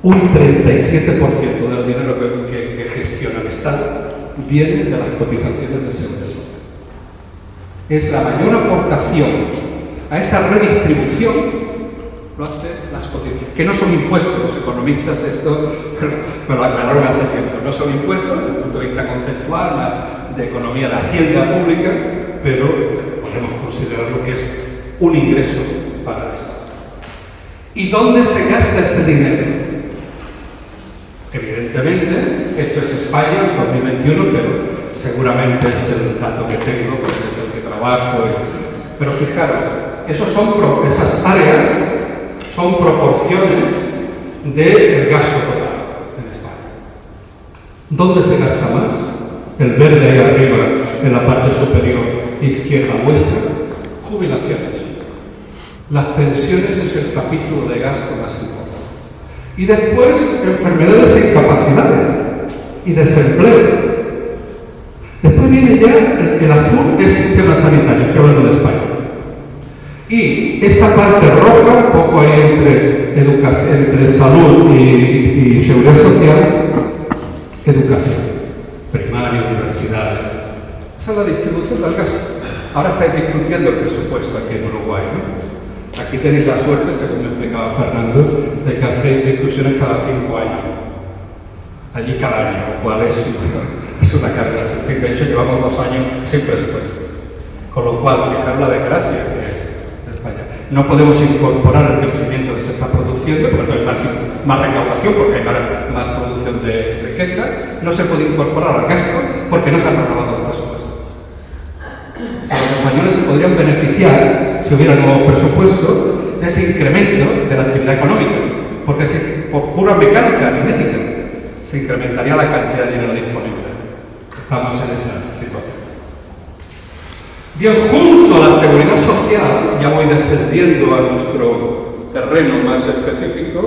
un 37% del dinero que gestiona el Estado viene de las cotizaciones de seguridad social. Es la mayor aportación a esa redistribución, lo hace las cotizaciones, que no son impuestos. Los economistas esto me lo aclararon hace tiempo, no son impuestos desde el punto de vista conceptual, más de economía de hacienda pública, pero podemos considerarlo que es un ingreso para el Estado. ¿Y dónde se gasta este dinero? Evidentemente, esto es España, 2021, pero seguramente es el dato que tengo, porque es el que trabajo. Pero fijaros, esas áreas son proporciones del gasto total en España. ¿Dónde se gasta más? El verde ahí arriba, en la parte superior izquierda vuestra, jubilaciones. Las pensiones es el capítulo de gasto más importante. Y después, enfermedades e incapacidades y desempleo. Después viene ya el azul, es sistema sanitario, estoy hablando de España. Y esta parte roja, un poco ahí entre salud y seguridad social, educación, primaria, universidades. Esa es la distribución del gasto. Ahora estáis discutiendo el presupuesto aquí en Uruguay, ¿no? Aquí tenéis la suerte, según me explicaba Fernando, de que hacéis discusiones cada 5 años. Allí cada año, lo cual es una carrera sin fin. De hecho, llevamos 2 años sin presupuesto. Con lo cual, fijaros la desgracia que es España. No podemos incorporar el crecimiento que se está produciendo, porque hay más recaudación, porque hay más producción de riqueza. No se puede incorporar al gasto porque no se ha renovado el presupuesto. O sea, los españoles se podrían beneficiar, si hubiera un nuevo presupuesto, de ese incremento de la actividad económica, porque por pura mecánica aritmética se incrementaría la cantidad de dinero disponible. Estamos en esa situación. Bien, junto a la seguridad social, ya voy descendiendo a nuestro terreno más específico.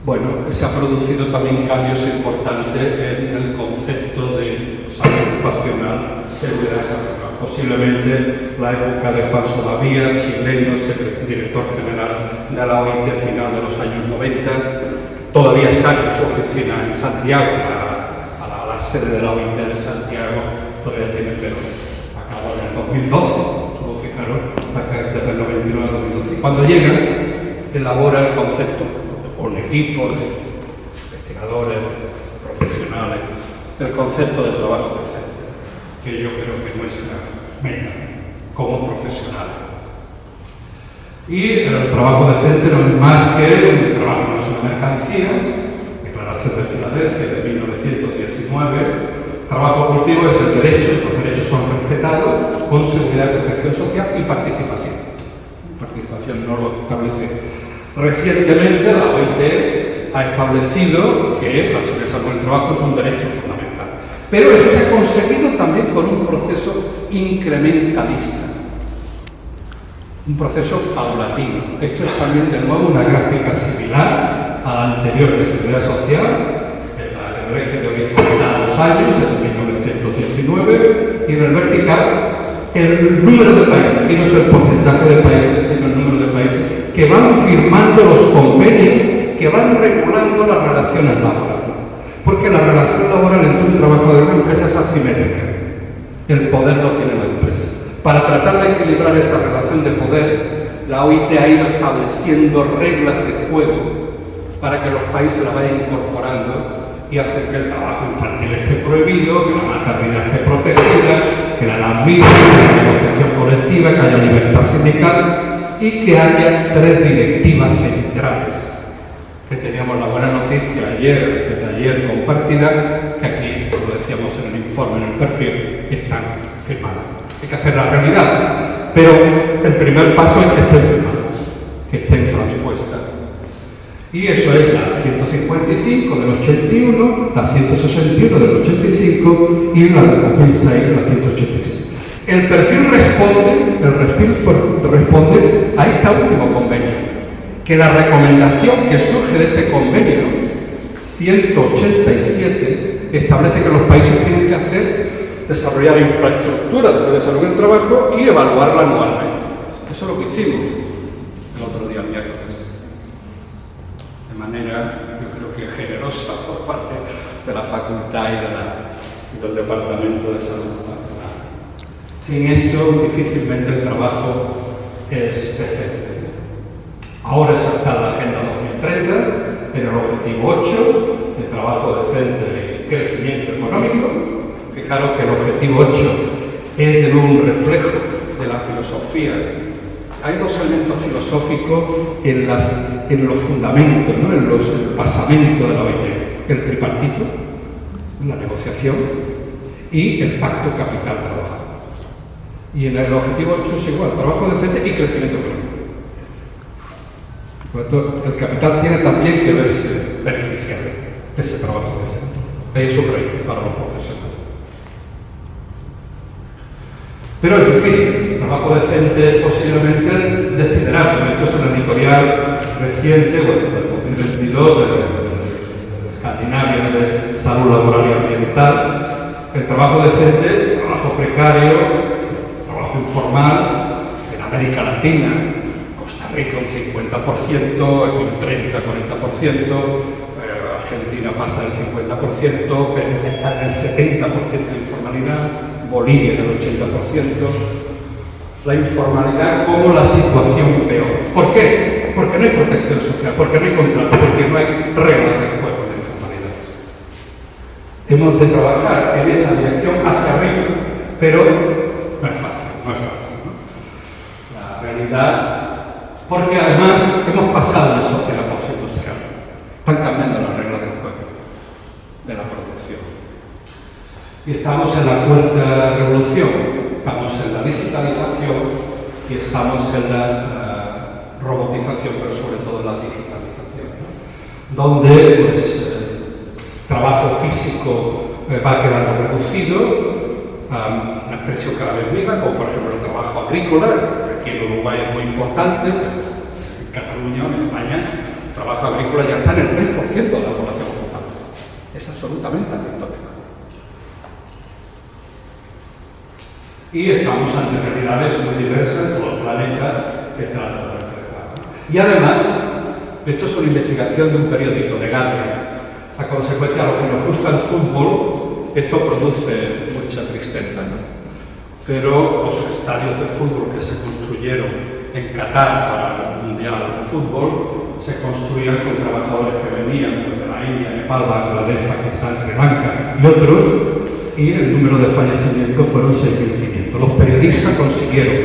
Bueno, se ha producido también cambios importantes en el concepto de salud ocupacional, seguridad social. Posiblemente la época de Juan Solavía, chileno, director general de la OIT final de los años 90, todavía está en su oficina en Santiago, a la sede de la OIT de Santiago, todavía tiene pelo. Acabó en el 2012, fijaros, desde el 99 al 2012. Y cuando llega, elabora el concepto, con equipos de investigadores, profesionales, el concepto de trabajo decente, que yo creo que muestra meta como profesional. Y el trabajo decente no es más que el trabajo no es una mercancía, Declaración de Filadelfia de 1919. Trabajo cultivo es el derecho, los derechos son respetados con seguridad, protección social y participación. Participación no lo establece. Recientemente la OIT ha establecido que la seguridad salud en el trabajo es un derecho fundamental. Pero eso se ha conseguido también con un proceso incrementalista, un proceso paulatino. Esto es también de nuevo una gráfica similar a la anterior de seguridad social, en el eje de horizontal 2 años, desde 1919, y en el vertical el número de países, aquí no es el porcentaje de países, sino el número de países que van firmando los convenios que van regulando las relaciones laborales. Porque la relación laboral entre un trabajador y una empresa es asimétrica. El poder lo tiene la empresa. Para tratar de equilibrar esa relación de poder, la OIT ha ido estableciendo reglas de juego para que los países la vayan incorporando y hacer que el trabajo infantil esté prohibido, que la maternidad esté protegida, que la NAMIS, que la negociación colectiva, que haya libertad sindical y que haya 3 directivas centrales. Que teníamos la buena noticia ayer, desde ayer compartida, que aquí, como decíamos en el informe, en el perfil, están firmadas. Hay que hacer la realidad, pero el primer paso es que estén firmadas, que estén transpuestas. Y eso es la 155 del 81, la 161 del 85 y la del 2006, la 185. El perfil responde a este último convenio, que la recomendación que surge de este convenio 187 establece que los países tienen que desarrollar infraestructuras de salud en el trabajo y evaluarla anualmente. Eso es lo que hicimos el otro día, miércoles, de manera, yo creo que generosa por parte de la facultad y del Departamento de Salud Nacional. Sin esto, difícilmente el trabajo es decente. Ahora está en la Agenda 2030, en el objetivo 8, de trabajo decente y crecimiento económico. Fijaros que el objetivo 8 es un reflejo de la filosofía. Hay 2 elementos filosóficos en los fundamentos, ¿no? en el basamento de la OIT. El tripartito, la negociación, y el pacto capital-trabajo. Y en el objetivo 8 es igual, trabajo decente y crecimiento económico. Por lo tanto, el capital tiene también que verse beneficiado de ese trabajo decente. Hay eso para los profesionales. Pero es difícil. El trabajo decente es posiblemente desiderado. De hecho, es una editorial reciente, del 2022, de Escandinavia de Salud Laboral y Ambiental. El trabajo decente, trabajo precario, trabajo informal, en América Latina, Costa Rica un 50%, un 30-40%, Argentina pasa del 50%, Perú está en el 70% de informalidad, Bolivia en el 80%. La informalidad como la situación peor. ¿Por qué? Porque no hay protección social, porque no hay contrato, porque no hay reglas de juego en la informalidad. Hemos de trabajar en esa dirección hacia arriba, pero no es fácil, ¿no? La realidad. Porque además hemos pasado de sociedad postindustrial. Están cambiando las reglas del juego, de la producción. Y estamos en la 4ª revolución. Estamos en la digitalización y estamos en la robotización, pero sobre todo en la digitalización, ¿no? Donde trabajo físico va quedando reducido a expresión cada vez mínima, como por ejemplo el trabajo agrícola. Aquí en Uruguay es muy importante, en Cataluña o en España, el trabajo agrícola ya está en el 3% de la población ocupada. Es absolutamente anecdótico. Y estamos ante realidades muy diversas en todo el planeta que tratan de reflejar. Y además, esto es una investigación de un periódico de Guardian. A consecuencia de lo que nos gusta el fútbol, esto produce mucha tristeza, ¿no? Pero los estadios de fútbol que se construyeron en Qatar para el Mundial de Fútbol se construían con trabajadores que venían de la India, Nepal, Bangladesh, Pakistán, Sri Lanka y otros, y el número de fallecimientos fueron 6.500. Los periodistas consiguieron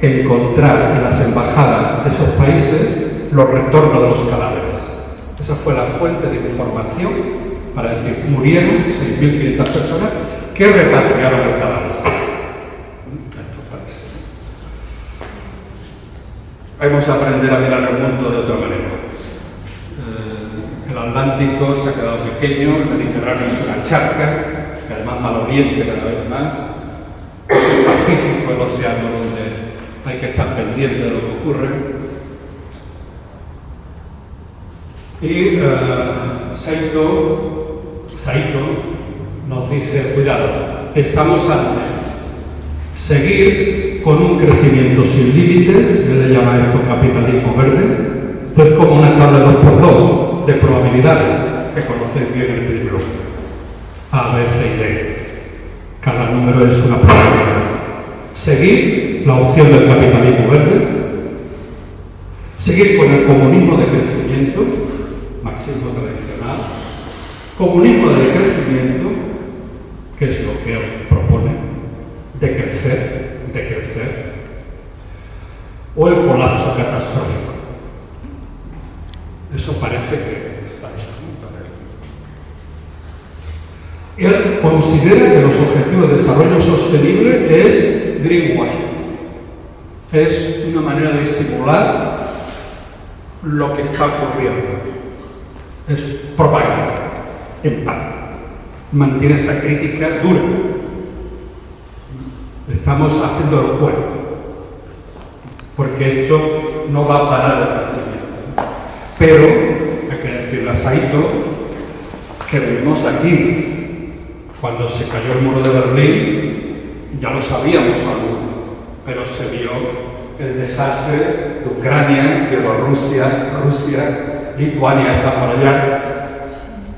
encontrar en las embajadas de esos países los retornos de los cadáveres. Esa fue la fuente de información para decir, murieron 6.500 personas que repatriaron el cadáver. Vamos a aprender a mirar el mundo de otra manera. Atlántico se ha quedado pequeño, el Mediterráneo es una charca, que además maloriente cada vez más, es el Pacífico, el océano donde hay que estar pendiente de lo que ocurre. Y Saito nos dice, cuidado, estamos ante seguir con un crecimiento sin límites, él le llama esto capitalismo verde, es como una tabla de 2x2 de probabilidades, que conocéis bien el libro, A, B, C y D. Cada número es una probabilidad. Seguir la opción del capitalismo verde, seguir con el comunismo de crecimiento, marxismo tradicional, comunismo de crecimiento, que es lo que él propone, de crecer, o el colapso catastrófico. Eso parece que está bien. Él considera que los objetivos de desarrollo sostenible es greenwashing. Es una manera de simular lo que está ocurriendo. Es propaganda, en parte. Mantiene esa crítica dura. Estamos haciendo el juego, porque esto no va a parar el crecimiento. Pero, hay que decirle a Saito que vivimos aquí. Cuando se cayó el muro de Berlín, ya lo sabíamos algunos, pero se vio el desastre de Ucrania, Bielorrusia, Rusia, Lituania está por allá,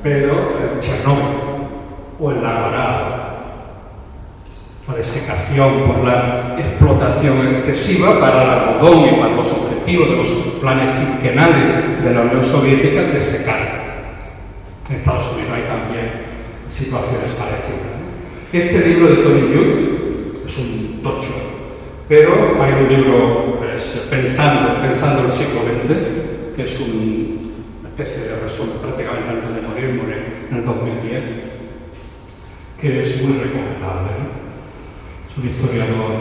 pero en Chernóbil o en la Arara, la desecación por la explotación excesiva para el algodón y para los objetivos de los planes quinquenales de la Unión Soviética de secar. En Estados Unidos hay también situaciones parecidas. Este libro de Tony Judt es un tocho, pero hay un libro pensando el siglo XX, que es una especie de resumen prácticamente antes de morir en el 2010, que es muy recomendable, ¿no? Es un historiador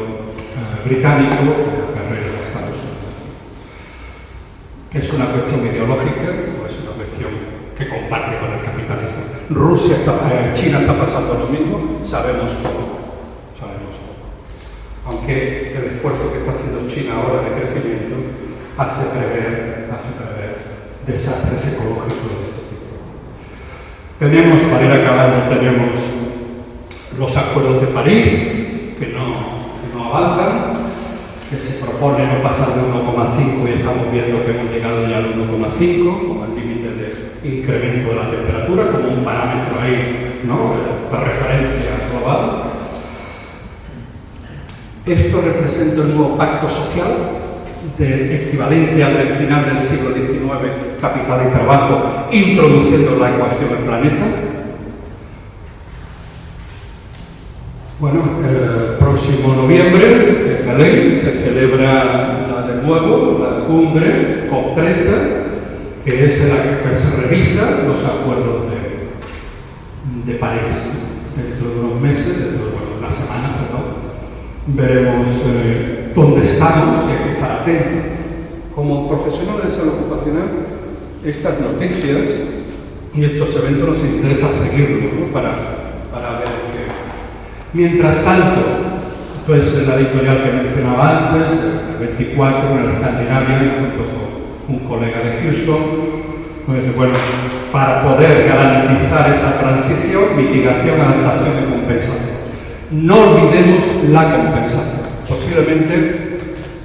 británico de carrera de Estados Unidos. ¿Es una cuestión ideológica o es una cuestión que comparte con el capitalismo? China está pasando lo mismo, sabemos poco. Aunque el esfuerzo que está haciendo China ahora de crecimiento hace prever desastres ecológicos de este tipo. Tenemos, para ir acabando, tenemos los acuerdos de París, que no avanzan, que se propone no pasar de 1,5 y estamos viendo que hemos llegado ya al 1,5 como el límite de incremento de la temperatura, como un parámetro ahí, ¿no?, de referencia global. Esto representa un nuevo pacto social equivalente al del final del siglo XIX, capital y trabajo, introduciendo la ecuación del planeta. Bueno, el próximo noviembre en Belén se celebra de nuevo la cumbre COP30, que es en la que se revisan los acuerdos de París. Dentro de unos meses, dentro de unas semanas, veremos dónde estamos y hay que estar atentos. Como profesionales de salud ocupacional, estas noticias y estos eventos nos interesa seguirlos, ¿no?, para ver qué. Mientras tanto, pues en la editorial que mencionaba antes, el 24, en el Escandinavia, junto con un colega de Houston, pues bueno, para poder garantizar esa transición, mitigación, adaptación y compensación. No olvidemos la compensación. Posiblemente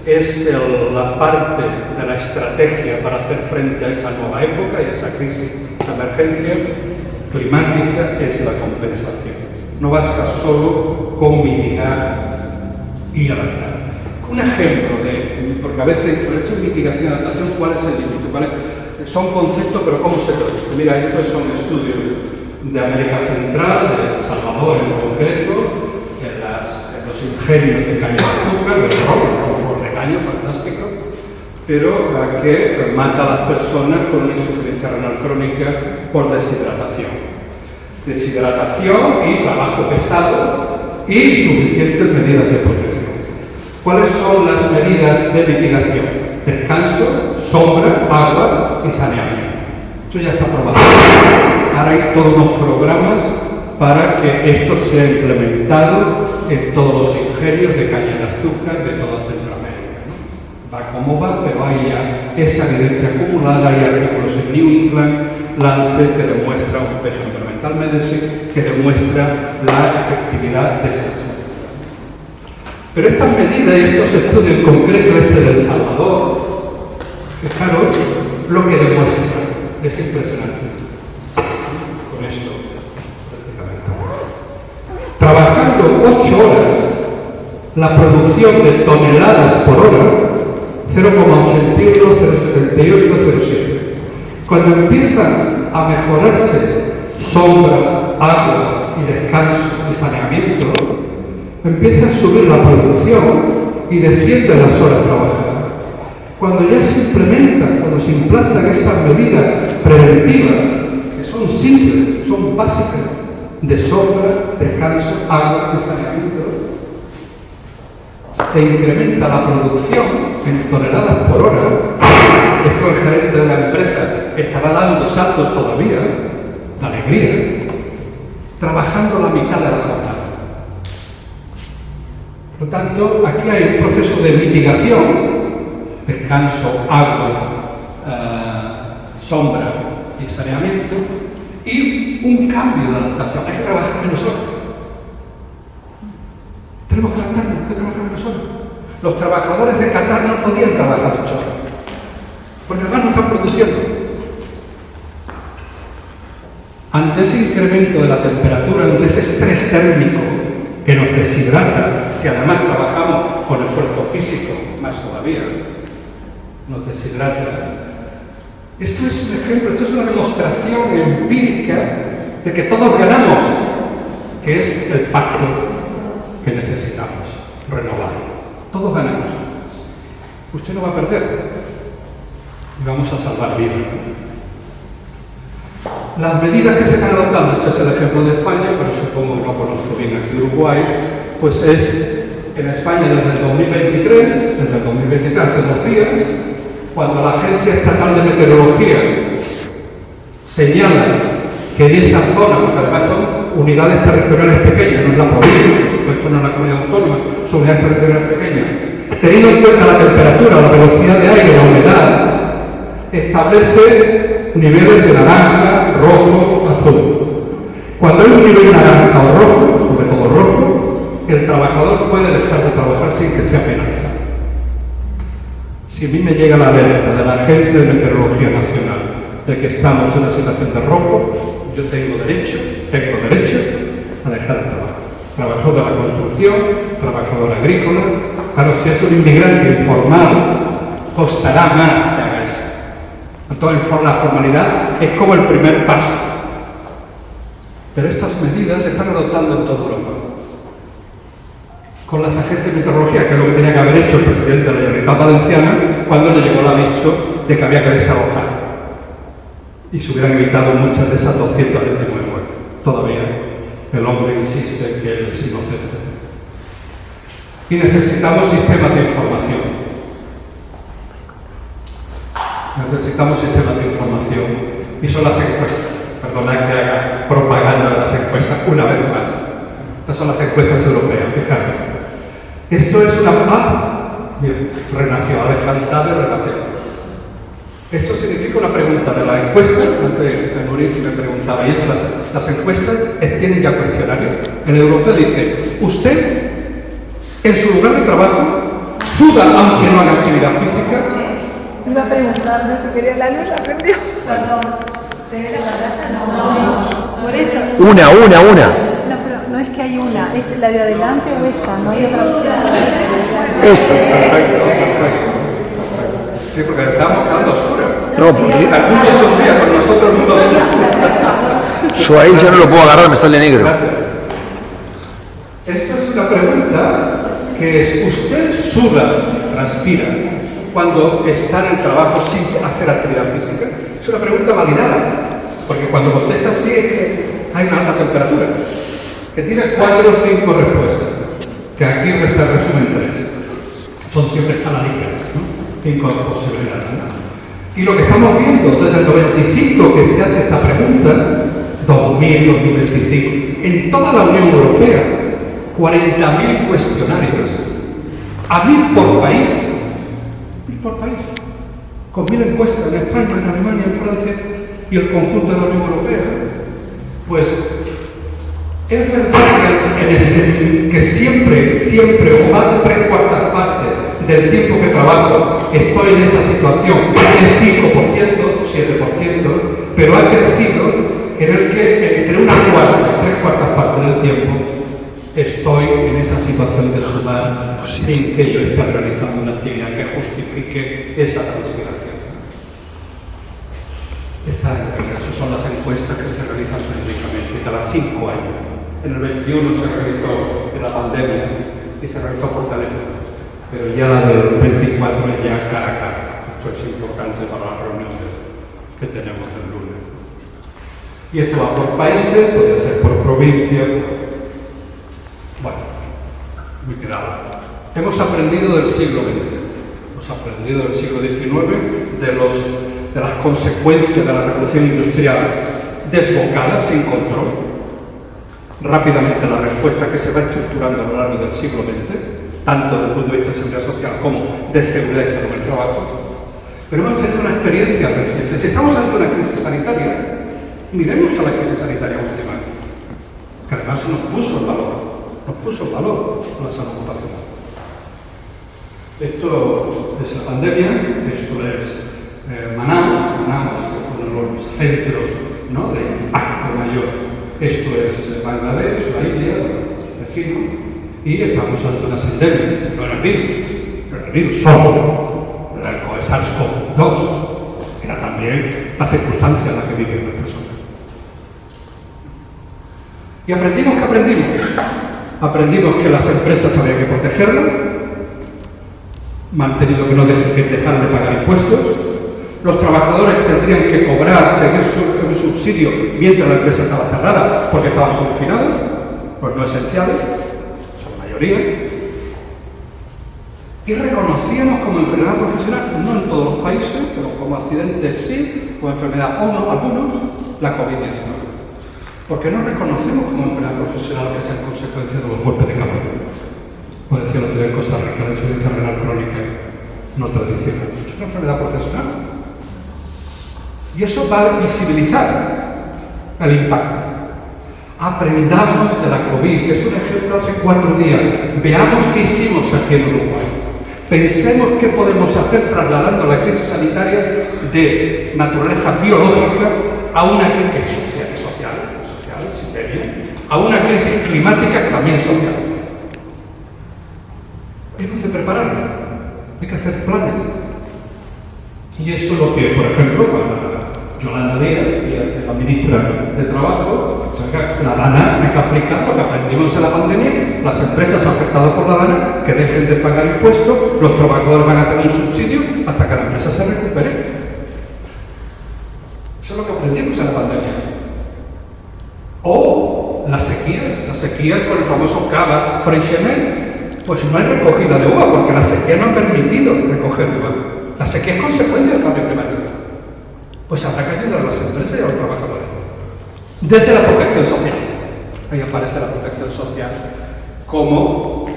es la parte de la estrategia para hacer frente a esa nueva época y a esa crisis, esa emergencia climática, es la compensación. No basta solo con mitigar y adaptar. Un ejemplo porque a veces, por esto de mitigación y adaptación, ¿cuál es el límite? Son conceptos, pero ¿cómo se traduce? Mira, estos son estudios de América Central, de El Salvador en concreto, en los ingenios de caña de azúcar, de ron, flor de caña, fantástico, pero que mata a las personas con una insuficiencia renal crónica por deshidratación. Deshidratación y trabajo pesado y suficientes medidas de protección. ¿Cuáles son las medidas de mitigación? Descanso, sombra, agua y saneamiento. Esto ya está aprobado. Ahora hay todos unos programas para que esto sea implementado en todos los ingenios de caña de azúcar de toda Centroamérica, ¿no? Va como va, pero hay ya esa evidencia acumulada, hay artículos en New England, Lancet, que demuestra un peso Environmental Medicine, que demuestra la efectividad de esas medidas. Pero estas medidas y estos estudios, en concreto este de El Salvador, fijaros lo que demuestra, es impresionante. Con esto, prácticamente. Trabajando 8 horas, la producción de toneladas por hora, 0,81, 0,78, 0,7. Cuando empiezan a mejorarse sombra, agua y descanso y saneamiento, empieza a subir la producción y desciende las horas trabajadas. Cuando ya se implementan, cuando se implantan estas medidas preventivas, que son simples, son básicas, de sombra, descanso, agua y saneamiento, se incrementa la producción en toneladas por hora. Esto el gerente de la empresa estará dando saltos todavía, de alegría, trabajando la mitad de la jornada. Por lo tanto, aquí hay un proceso de mitigación, descanso, agua, sombra y saneamiento, y un cambio de adaptación. Hay que trabajar menos horas. Tenemos que adaptarnos, hay que trabajar menos horas. Los trabajadores de Qatar no podían trabajar 8 horas, porque además no están produciendo. Ante ese incremento de la temperatura, ante ese estrés térmico que nos deshidrata, si además trabajamos con esfuerzo físico, más todavía, nos deshidrata. Esto es un ejemplo, esto es una demostración empírica de que todos ganamos, que es el pacto que necesitamos renovar. Todos ganamos. Usted no va a perder y vamos a salvar vidas. Las medidas que se están adoptando, este es el ejemplo de España, pero supongo que no conozco bien aquí Uruguay, pues es en España desde el 2023, desde el 2023 hace 2 días, cuando la Agencia Estatal de Meteorología señala que en esa zona, porque además son unidades territoriales pequeñas, no es la provincia, por supuesto no es la comunidad autónoma, son unidades territoriales pequeñas, teniendo en cuenta la temperatura, la velocidad de aire, la humedad, establece niveles de naranja, rojo, azul. Cuando hay un nivel naranja o rojo, sobre todo rojo, el trabajador puede dejar de trabajar sin que sea penalizado. Si a mí me llega la alerta de la Agencia de Meteorología Nacional de que estamos en una situación de rojo, yo tengo derecho a dejar de trabajar. Trabajador de la construcción, trabajador agrícola. Claro, si es un inmigrante informal, costará más que haga eso. Entonces, la formalidad es como el primer paso. Pero estas medidas se están adoptando en toda Europa. Con las agencias de meteorología, que es lo que tenía que haber hecho el presidente de la Generalitat Valenciana cuando le llegó el aviso de que había que desalojar. Y se hubieran evitado muchas de esas 229 muertes. Todavía el hombre insiste en que él es inocente. Y necesitamos sistemas de información. Necesitamos sistemas de información. Y son las encuestas. Perdonad que haga propaganda de las encuestas una vez más. Estas son las encuestas europeas, fijaros. Esto es una... bien, renació, ha descansado y renació. Esto significa una pregunta de la encuesta. Antes Nurit me preguntaba, ¿y las encuestas tienen ya cuestionarios? El europeo dice, usted, en su lugar de trabajo, suda aunque no haga actividad física. Iba a preguntarme si quería la luz, la perdió. Perdón, ¿se ve la pantalla? No. Por eso. Una. No, pero no es que hay una, es la de adelante o esa, no hay otra opción. Eso. Perfecto. Sí, porque estamos quedando oscuros. No, porque El mundo sonría con nosotros, el mundo oscuro. yo ahí ya no lo puedo agarrar, me sale negro. Esta es una pregunta que es, ¿usted suda, transpira, cuando está en el trabajo sin hacer actividad física? Es una pregunta validada, porque cuando contesta así es que hay una alta temperatura, que tiene 4 o 5 respuestas, que aquí se resumen 3. Son siempre escaladitas, ¿no? 5 posibilidades, ¿no? Y lo que estamos viendo desde el 95 que se hace esta pregunta, 2000-2025, en toda la Unión Europea, 40.000 cuestionarios, a 1.000 por país, 1.000 por país, con 1.000 encuestas en España, en Alemania, en Francia y el conjunto de la Unión Europea. Pues es verdad que siempre, o más de 3/4 partes del tiempo que trabajo, estoy en esa situación, el 5%, 7%, pero ha crecido en el que entre una cuarta y 3/4 partes del tiempo estoy en esa situación de sumar sin que yo esté realizando una actividad que justifique esa transpiración. Esas son las encuestas que se realizan periódicamente cada 5 años. En el 21 se realizó en la pandemia y se realizó por teléfono, pero ya la del 24 es ya cara a cara. Esto es importante para las reuniones que tenemos el lunes. Y esto va por países, puede ser por provincia. Bueno, me quedaba. Hemos aprendido del siglo XX, hemos aprendido del siglo XIX, de las consecuencias de la revolución industrial desbocadas sin control. Rápidamente la respuesta que se va estructurando a lo largo del siglo XX, tanto desde el punto de vista de seguridad social como de seguridad y salud del trabajo. Pero hemos tenido una experiencia reciente. Si estamos ante una crisis sanitaria, miremos a la crisis sanitaria última, que además nos puso en valor la salud ocupacional. Esto es la pandemia, esto es Manaus, que fueron los centros, ¿no?, de impacto mayor. Esto es Bangladesh, la India, vecino, y estamos ante unas endemias. No era el virus solo, no era el SARS-CoV-2, era también la circunstancia en la que viven las personas. Y aprendimos que aprendimos que las empresas había que protegerlas, mantenido que no dejaran de pagar impuestos. Los trabajadores tendrían que cobrar, seguir un subsidio mientras la empresa estaba cerrada porque estaban confinados, pues no esenciales, son la mayoría. Y reconocíamos como enfermedad profesional, no en todos los países, pero como accidente sí, como enfermedad algunos, la COVID-19. Porque no reconocemos como enfermedad profesional que sea consecuencia de los golpes de calor. Como decía el otro día en Costa Rica, la insuficiencia renal crónica no tradicional. Es una enfermedad profesional. Y eso va a visibilizar el impacto. Aprendamos de la COVID, que es un ejemplo hace 4 días. Veamos qué hicimos aquí en Uruguay. Pensemos qué podemos hacer trasladando la crisis sanitaria de naturaleza biológica a una crisis social, a una crisis climática que también es social. Tenemos que prepararnos, hay que hacer planes. Y eso es lo que, por ejemplo, cuando Yolanda Díaz, que es la ministra de Trabajo, la DANA hay que aplicar lo que aprendimos en la pandemia, las empresas afectadas por la DANA que dejen de pagar impuestos, los trabajadores van a tener un subsidio hasta que la empresa se recupere. Eso es lo que aprendimos en la pandemia. O las sequías con el famoso cava Freixenet, pues no hay recogida de uva porque la sequía no ha permitido recoger uva. La sequía es consecuencia del cambio climático. Pues habrá que ayudar a las empresas y a los trabajadores. Desde la protección social. Ahí aparece la protección social. ¿Cómo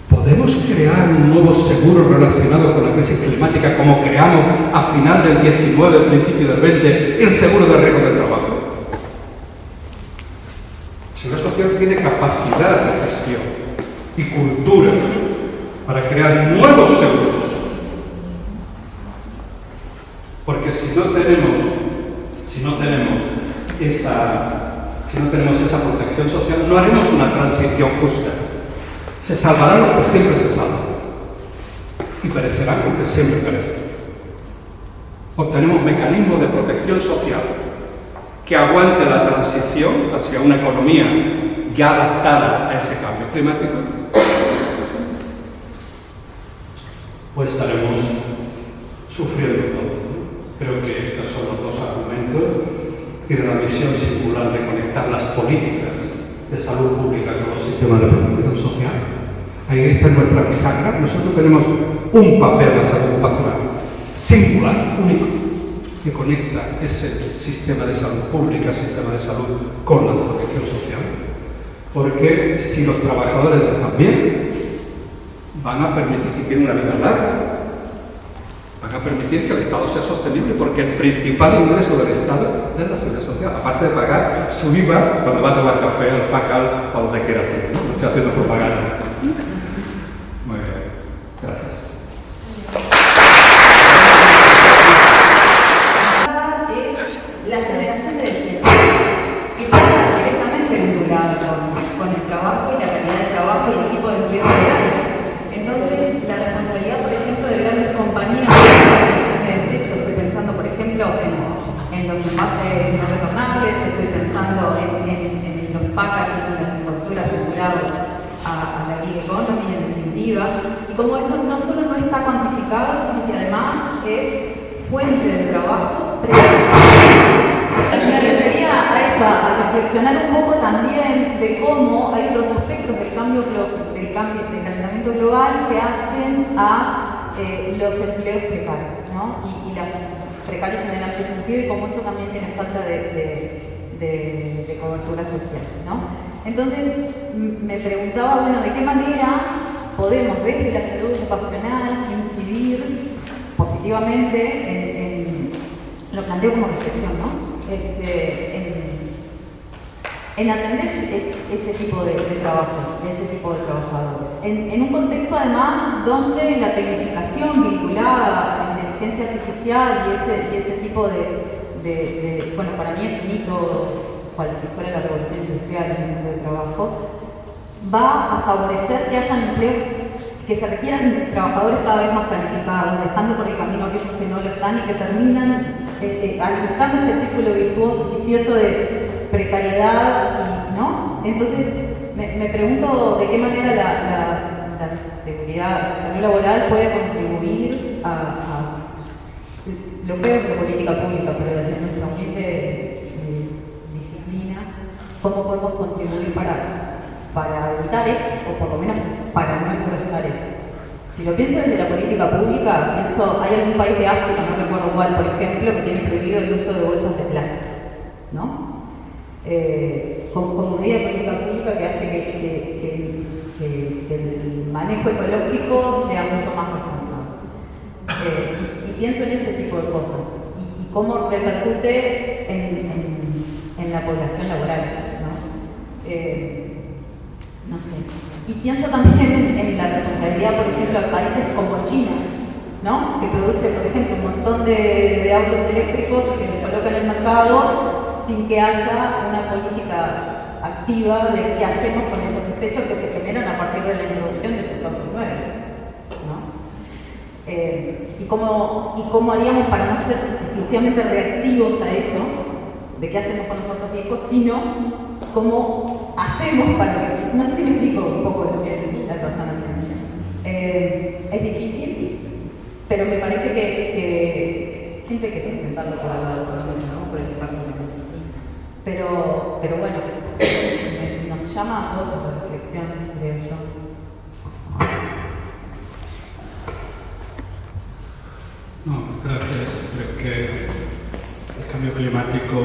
podemos crear un nuevo seguro relacionado con la crisis climática como creamos a final del 19, principio del 20, el seguro de riesgo del trabajo? La seguridad social tiene capacidad de gestión y cultura para crear nuevos seguros. Porque si no tenemos esa protección social, no haremos una transición justa. Se salvarán los que siempre se salvan y perecerán los que siempre perecen. Obtenemos mecanismos de protección social que aguante la transición hacia una economía ya adaptada a ese cambio climático, pues estaremos sufriendo todo. Creo que estos son los dos argumentos y de la misión singular de conectar las políticas de salud pública con los sistemas de protección social. Ahí está nuestra bisagra. Nosotros tenemos un papel en la salud ocupacional singular, único, que conecta ese sistema de salud pública, sistema de salud, con la protección social. Porque si los trabajadores están bien, van a permitir que tienen una vida larga, van a permitir que el Estado sea sostenible, porque el principal ingreso del Estado es la seguridad social, aparte de pagar su IVA cuando va a tomar café al Facal o donde quiera ser, ¿no? Estoy haciendo propaganda. Muy bien, gracias. La generación de deseo, que está directamente vinculada con el trabajo y la calidad del trabajo y el tipo de empleo que hay. Entonces, la responsabilidad, por ejemplo, de grandes compañías en la generación de desechos, estoy pensando, por ejemplo, en los envases no retornables, estoy pensando en los packaging, las envolturas vinculados a la gig economy, en definitiva, y como eso no solo no está cuantificado, sino que además es fuente de trabajos precarios. Me refería a eso, a reflexionar un poco también de cómo hay otros aspectos del calentamiento global que hacen a los empleos precarios, ¿no? Y los precarios en el amplio sentido, y cómo eso también tiene falta de cobertura social, ¿no? Entonces me preguntaba, bueno, ¿de qué manera podemos, desde la salud ocupacional, incidir positivamente lo planteo como reflexión, ¿no? En atender ese tipo de trabajos, ese tipo de trabajadores. En un contexto además donde la tecnificación vinculada a la inteligencia artificial y ese tipo de bueno, para mí es un hito, cual si fuera la revolución industrial en el mundo del trabajo, va a favorecer que hayan empleos, que se requieran trabajadores cada vez más calificados, dejando por el camino a aquellos que no lo están y que terminan alimentando este círculo vicioso de precariedad, ¿no? Entonces, me pregunto de qué manera la seguridad, la salud laboral puede contribuir a lo que es la política pública, pero desde nuestra humilde disciplina, cómo podemos contribuir para evitar eso, o por lo menos para no cruzar eso. Si lo pienso desde la política pública, hay algún país de África, no recuerdo cuál, por ejemplo, que tiene prohibido el uso de bolsas de plástico, ¿no? Como medida de política pública que hace que el manejo ecológico sea mucho más responsable. Y pienso en ese tipo de cosas y cómo repercute en la población laboral, ¿no? No sé. Y pienso también en la responsabilidad, por ejemplo, de países como China, ¿no? Que produce, por ejemplo, un montón de autos eléctricos que los coloca en el mercado sin que haya una política activa de qué hacemos con esos desechos que se generan a partir de la introducción de esos autos nuevos, ¿no? Y cómo haríamos para no ser exclusivamente reactivos a eso, de qué hacemos con los autos viejos, sino cómo hacemos para que, no sé si me explico un poco lo que es la persona. Es difícil, pero me parece que siempre hay que sustentarlo por el lado, ¿no? Por el camino. Pero bueno, nos llama a todos a la reflexión, creo yo. No, gracias. Creo que el cambio climático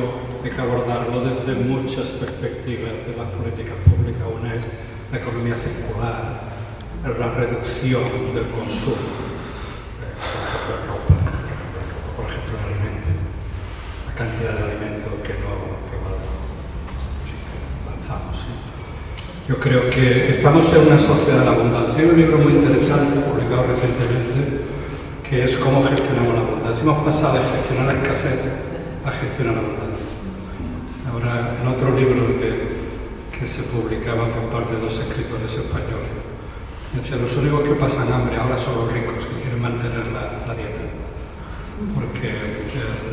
hay que abordarlo desde muchas perspectivas de las políticas públicas. Una es la economía circular, la reducción del consumo, por ejemplo, el alimento, la cantidad de alimento que lanzamos. ¿Sí? Yo creo que estamos en una sociedad de la abundancia. Hay un libro muy interesante publicado recientemente que es cómo gestionamos la abundancia. Hemos pasado de gestionar la escasez a gestionar la abundancia. Ahora, en otro libro que se publicaba por parte de dos escritores españoles, decía, los únicos que pasan hambre ahora son los ricos, que quieren mantener la dieta, porque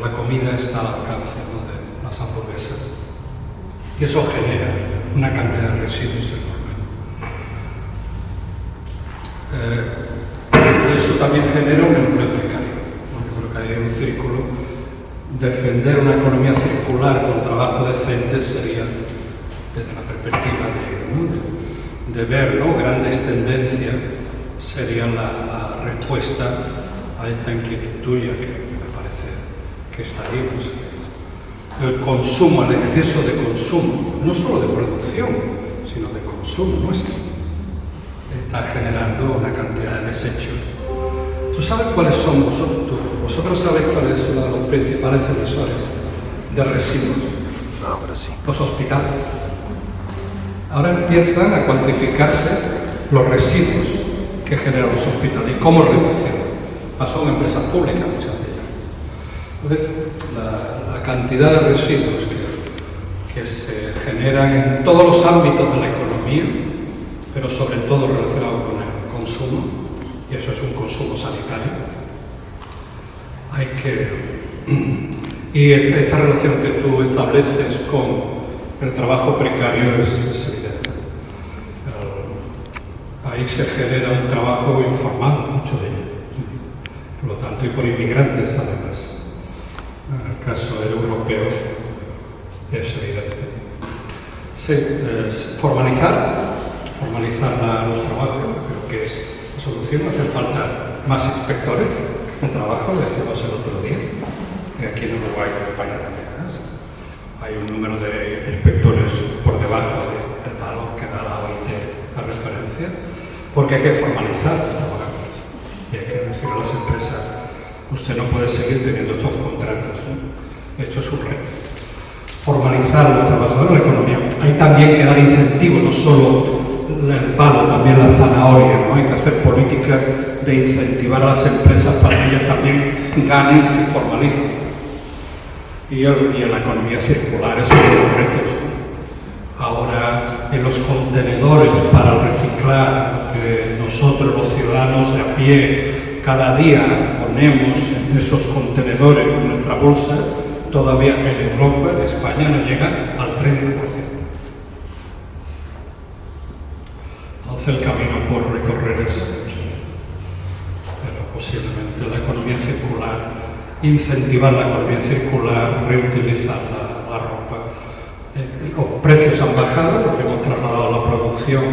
la comida está al alcance, ¿no?, de las hamburguesas, y eso genera una cantidad de residuos enorme. Y eso también genera un empleo precario. Yo creo que hay un círculo. Defender una economía circular con trabajo decente sería, desde la perspectiva de ver, ¿no?, grandes tendencias, sería la respuesta a esta inquietud tuya, que me parece que está ahí, pues, el consumo, el exceso de consumo, no solo de producción, sino de consumo nuestro, está generando una cantidad de desechos. ¿Tú sabes cuáles son vosotros sabéis cuál es uno de los principales emisores de residuos? Ahora sí. Los hospitales. Ahora empiezan a cuantificarse los residuos que generan los hospitales y cómo reducirlos. Son empresas públicas muchas de ellas. Entonces, la cantidad de residuos que se generan en todos los ámbitos de la economía, pero sobre todo relacionado con el consumo, y eso es un consumo sanitario, y esta relación que tú estableces con el trabajo precario es evidente. Ahí se genera un trabajo informal, mucho de ello. Por lo tanto, y por inmigrantes además. En el caso del europeo es evidente. Sí, formalizar los trabajos, creo que es la solución. Hace falta más inspectores de trabajo, lo decíamos el otro día, que aquí en Uruguay y en España también. Hay un número de inspectores por debajo del valor que da la OIT de referencia, porque hay que formalizar los trabajadores. Y hay que decir a las empresas, usted no puede seguir teniendo estos contratos, ¿no? Esto es un reto. Formalizar los trabajadores de la economía. Hay también que dar incentivos, no solo el palo, también la zanahoria, ¿no? Hay que hacer políticas de incentivar a las empresas para que ellas también ganen y se formalicen. Y en la economía circular es uno de los retos, ¿no? Ahora, en los contenedores para reciclar, que nosotros los ciudadanos de a pie cada día ponemos en esos contenedores en nuestra bolsa, todavía en Europa, en España, no llega al 30%. Entonces el camino por recorrer es mucho. Pero posiblemente la economía circular, incentivar la economía circular, reutilizar la ropa. Los precios han bajado porque hemos trasladado la producción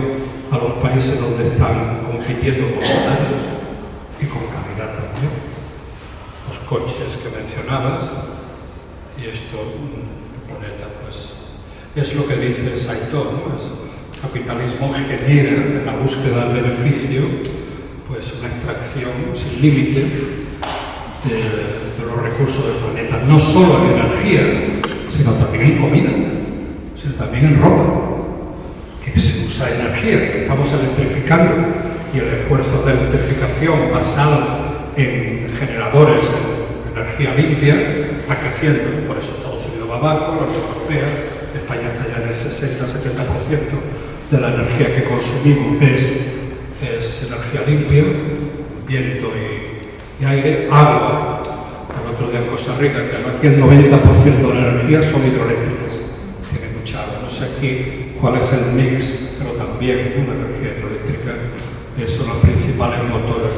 a los países donde están compitiendo con salarios y con calidad también. Los coches que mencionabas, y esto, el planeta, pues, es lo que dice Saito, ¿no? El capitalismo genera en la búsqueda del beneficio, pues, una extracción sin límite de los recursos del planeta, no solo en energía, sino también en comida, sino también en ropa, que se usa energía, que estamos electrificando, y el esfuerzo de electrificación basado en generadores de energía limpia está creciendo. Por eso Estados Unidos va abajo, la Unión Europea, España está ya en el 60-70% de la energía que consumimos es energía limpia, viento y aire, agua. El otro día en Costa Rica decían, aquí el 90% de la energía son hidroeléctricas, tiene mucha agua. No sé aquí cuál es el mix, pero también una energía hidroeléctrica son los principales motores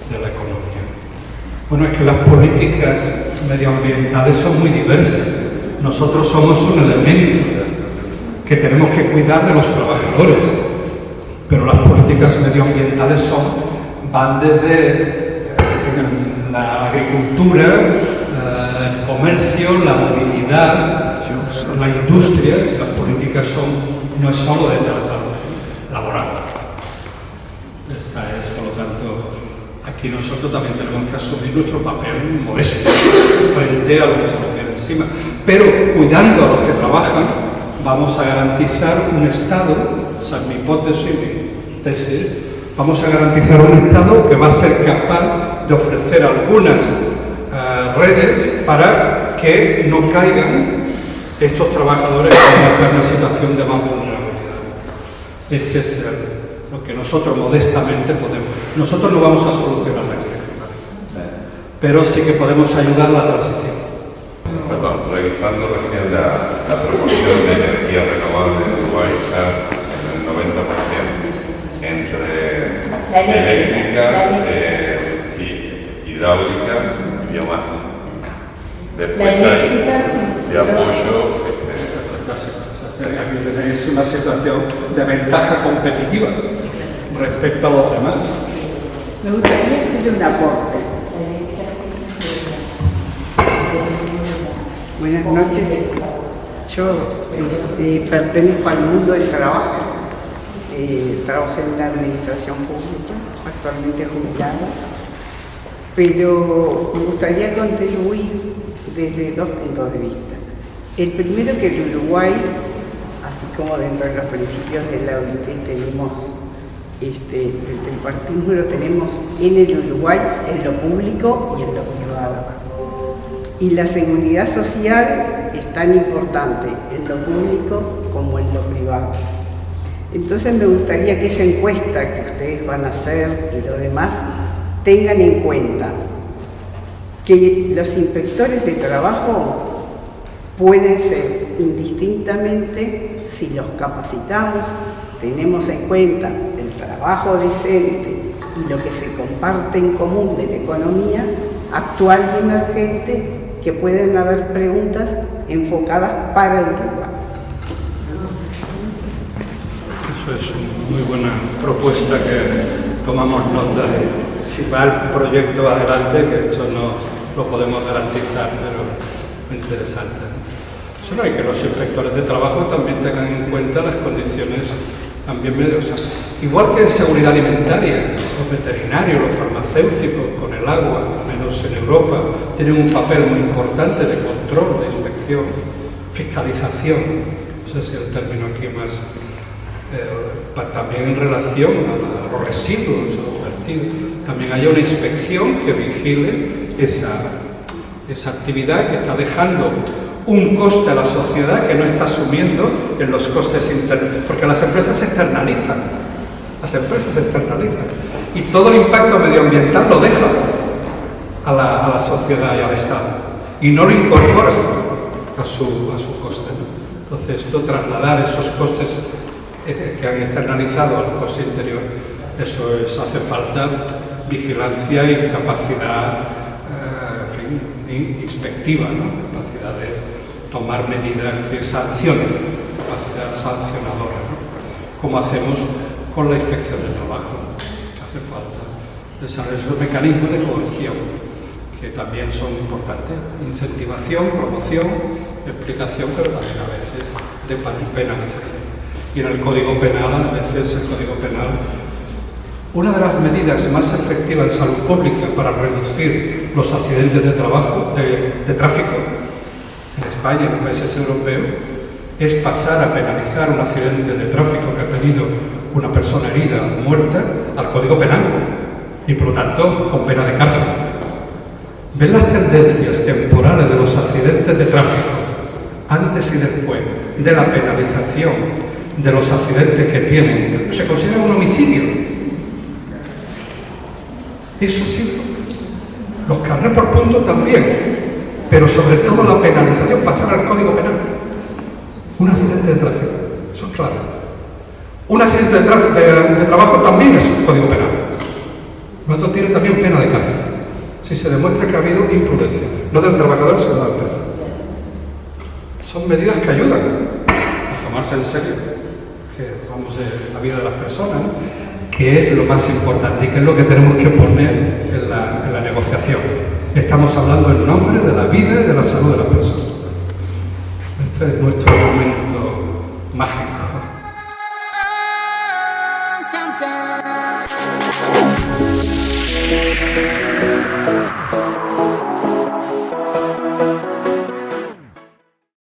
de la economía. Bueno, es que las políticas medioambientales son muy diversas. Nosotros somos un elemento que tenemos que cuidar de los trabajadores, pero las políticas medioambientales van desde la agricultura, el comercio, la movilidad, la industria. Las políticas no es solo desde la salud laboral. Esta es, por lo tanto, aquí nosotros también tenemos que asumir nuestro papel modesto frente a lo que se nos viene encima. Pero cuidando a los que trabajan, vamos a garantizar un Estado, esa es mi hipótesis, mi tesis, vamos a garantizar un Estado que va a ser capaz de ofrecer algunas redes para que no caigan estos trabajadores en una situación de más vulnerabilidad. Este es lo que nosotros modestamente podemos. Nosotros no vamos a solucionar la crisis climática, pero sí que podemos ayudar a la transición. Perdón, revisando recién la proporción de energía renovable en Uruguay está en el 90% entre eléctrica, sí, hidráulica y biomasa. Después hay de apoyo. Aquí tenéis una situación de ventaja competitiva respecto a los demás. Me gustaría hacerle un aporte. Buenas noches. Yo pertenezco al mundo del trabajo. Trabajo en la administración pública, actualmente jubilada. Pero me gustaría contribuir desde dos puntos de vista. El primero, que el Uruguay, así como dentro de los principios de la OIT tenemos el tripartismo, lo tenemos en el Uruguay, en lo público y en lo privado. Y la seguridad social es tan importante en lo público como en lo privado. Entonces me gustaría que esa encuesta que ustedes van a hacer y lo demás tengan en cuenta que los inspectores de trabajo pueden ser indistintamente, si los capacitamos, tenemos en cuenta el trabajo decente y lo que se comparte en común de la economía actual y emergente, que pueden haber preguntas enfocadas para el Uruguay. Eso es una muy buena propuesta que tomamos nota de si va el proyecto adelante, que esto no lo podemos garantizar, pero muy interesante. Eso no hay que los inspectores de trabajo también tengan en cuenta las condiciones también medios. Igual que en seguridad alimentaria, los veterinarios, los farmacéuticos, con el agua, al menos en Europa, tienen un papel muy importante de control, de inspección, fiscalización. No sé si el término aquí más... también en relación a los residuos, a los vertidos, también haya una inspección que vigile esa actividad que está dejando un coste a la sociedad que no está asumiendo en los costes internos, porque las empresas se externalizan, y todo el impacto medioambiental lo deja a la sociedad y al Estado, y no lo incorpora a su coste, ¿no? Entonces, esto, trasladar esos costes que han externalizado al coste interior, eso es, hace falta vigilancia y capacidad inspectiva, ¿no? Capacidad de tomar medidas que sancionen, capacidad sancionadora, ¿no? Como hacemos con la inspección de trabajo. Hace falta desarrollar esos mecanismos de coerción, que también son importantes: incentivación, promoción, explicación, pero también a veces de penalización. Y en el Código Penal, a veces el Código Penal, una de las medidas más efectivas en salud pública para reducir los accidentes de trabajo, de tráfico, en España y en los países europeos, es pasar a penalizar un accidente de tráfico que ha tenido una persona herida o muerta al Código Penal, y por lo tanto con pena de cárcel. ¿Ven las tendencias temporales de los accidentes de tráfico, antes y después de la penalización de los accidentes que tienen? Se considera un homicidio. Eso sí, los carnés por punto también, pero sobre todo la penalización, pasar al Código Penal. Un accidente de tráfico, eso es claro. Un accidente de trabajo también es un Código Penal. Por lo tanto, tiene también pena de cárcel, si se demuestra que ha habido imprudencia, no del trabajador, sino de la empresa. Son medidas que ayudan a tomarse en serio, que vamos, la vida de las personas, que es lo más importante y que es lo que tenemos que poner en la negociación. Estamos hablando en nombre de la vida y de la salud de las personas. Este es nuestro momento mágico. Sometimes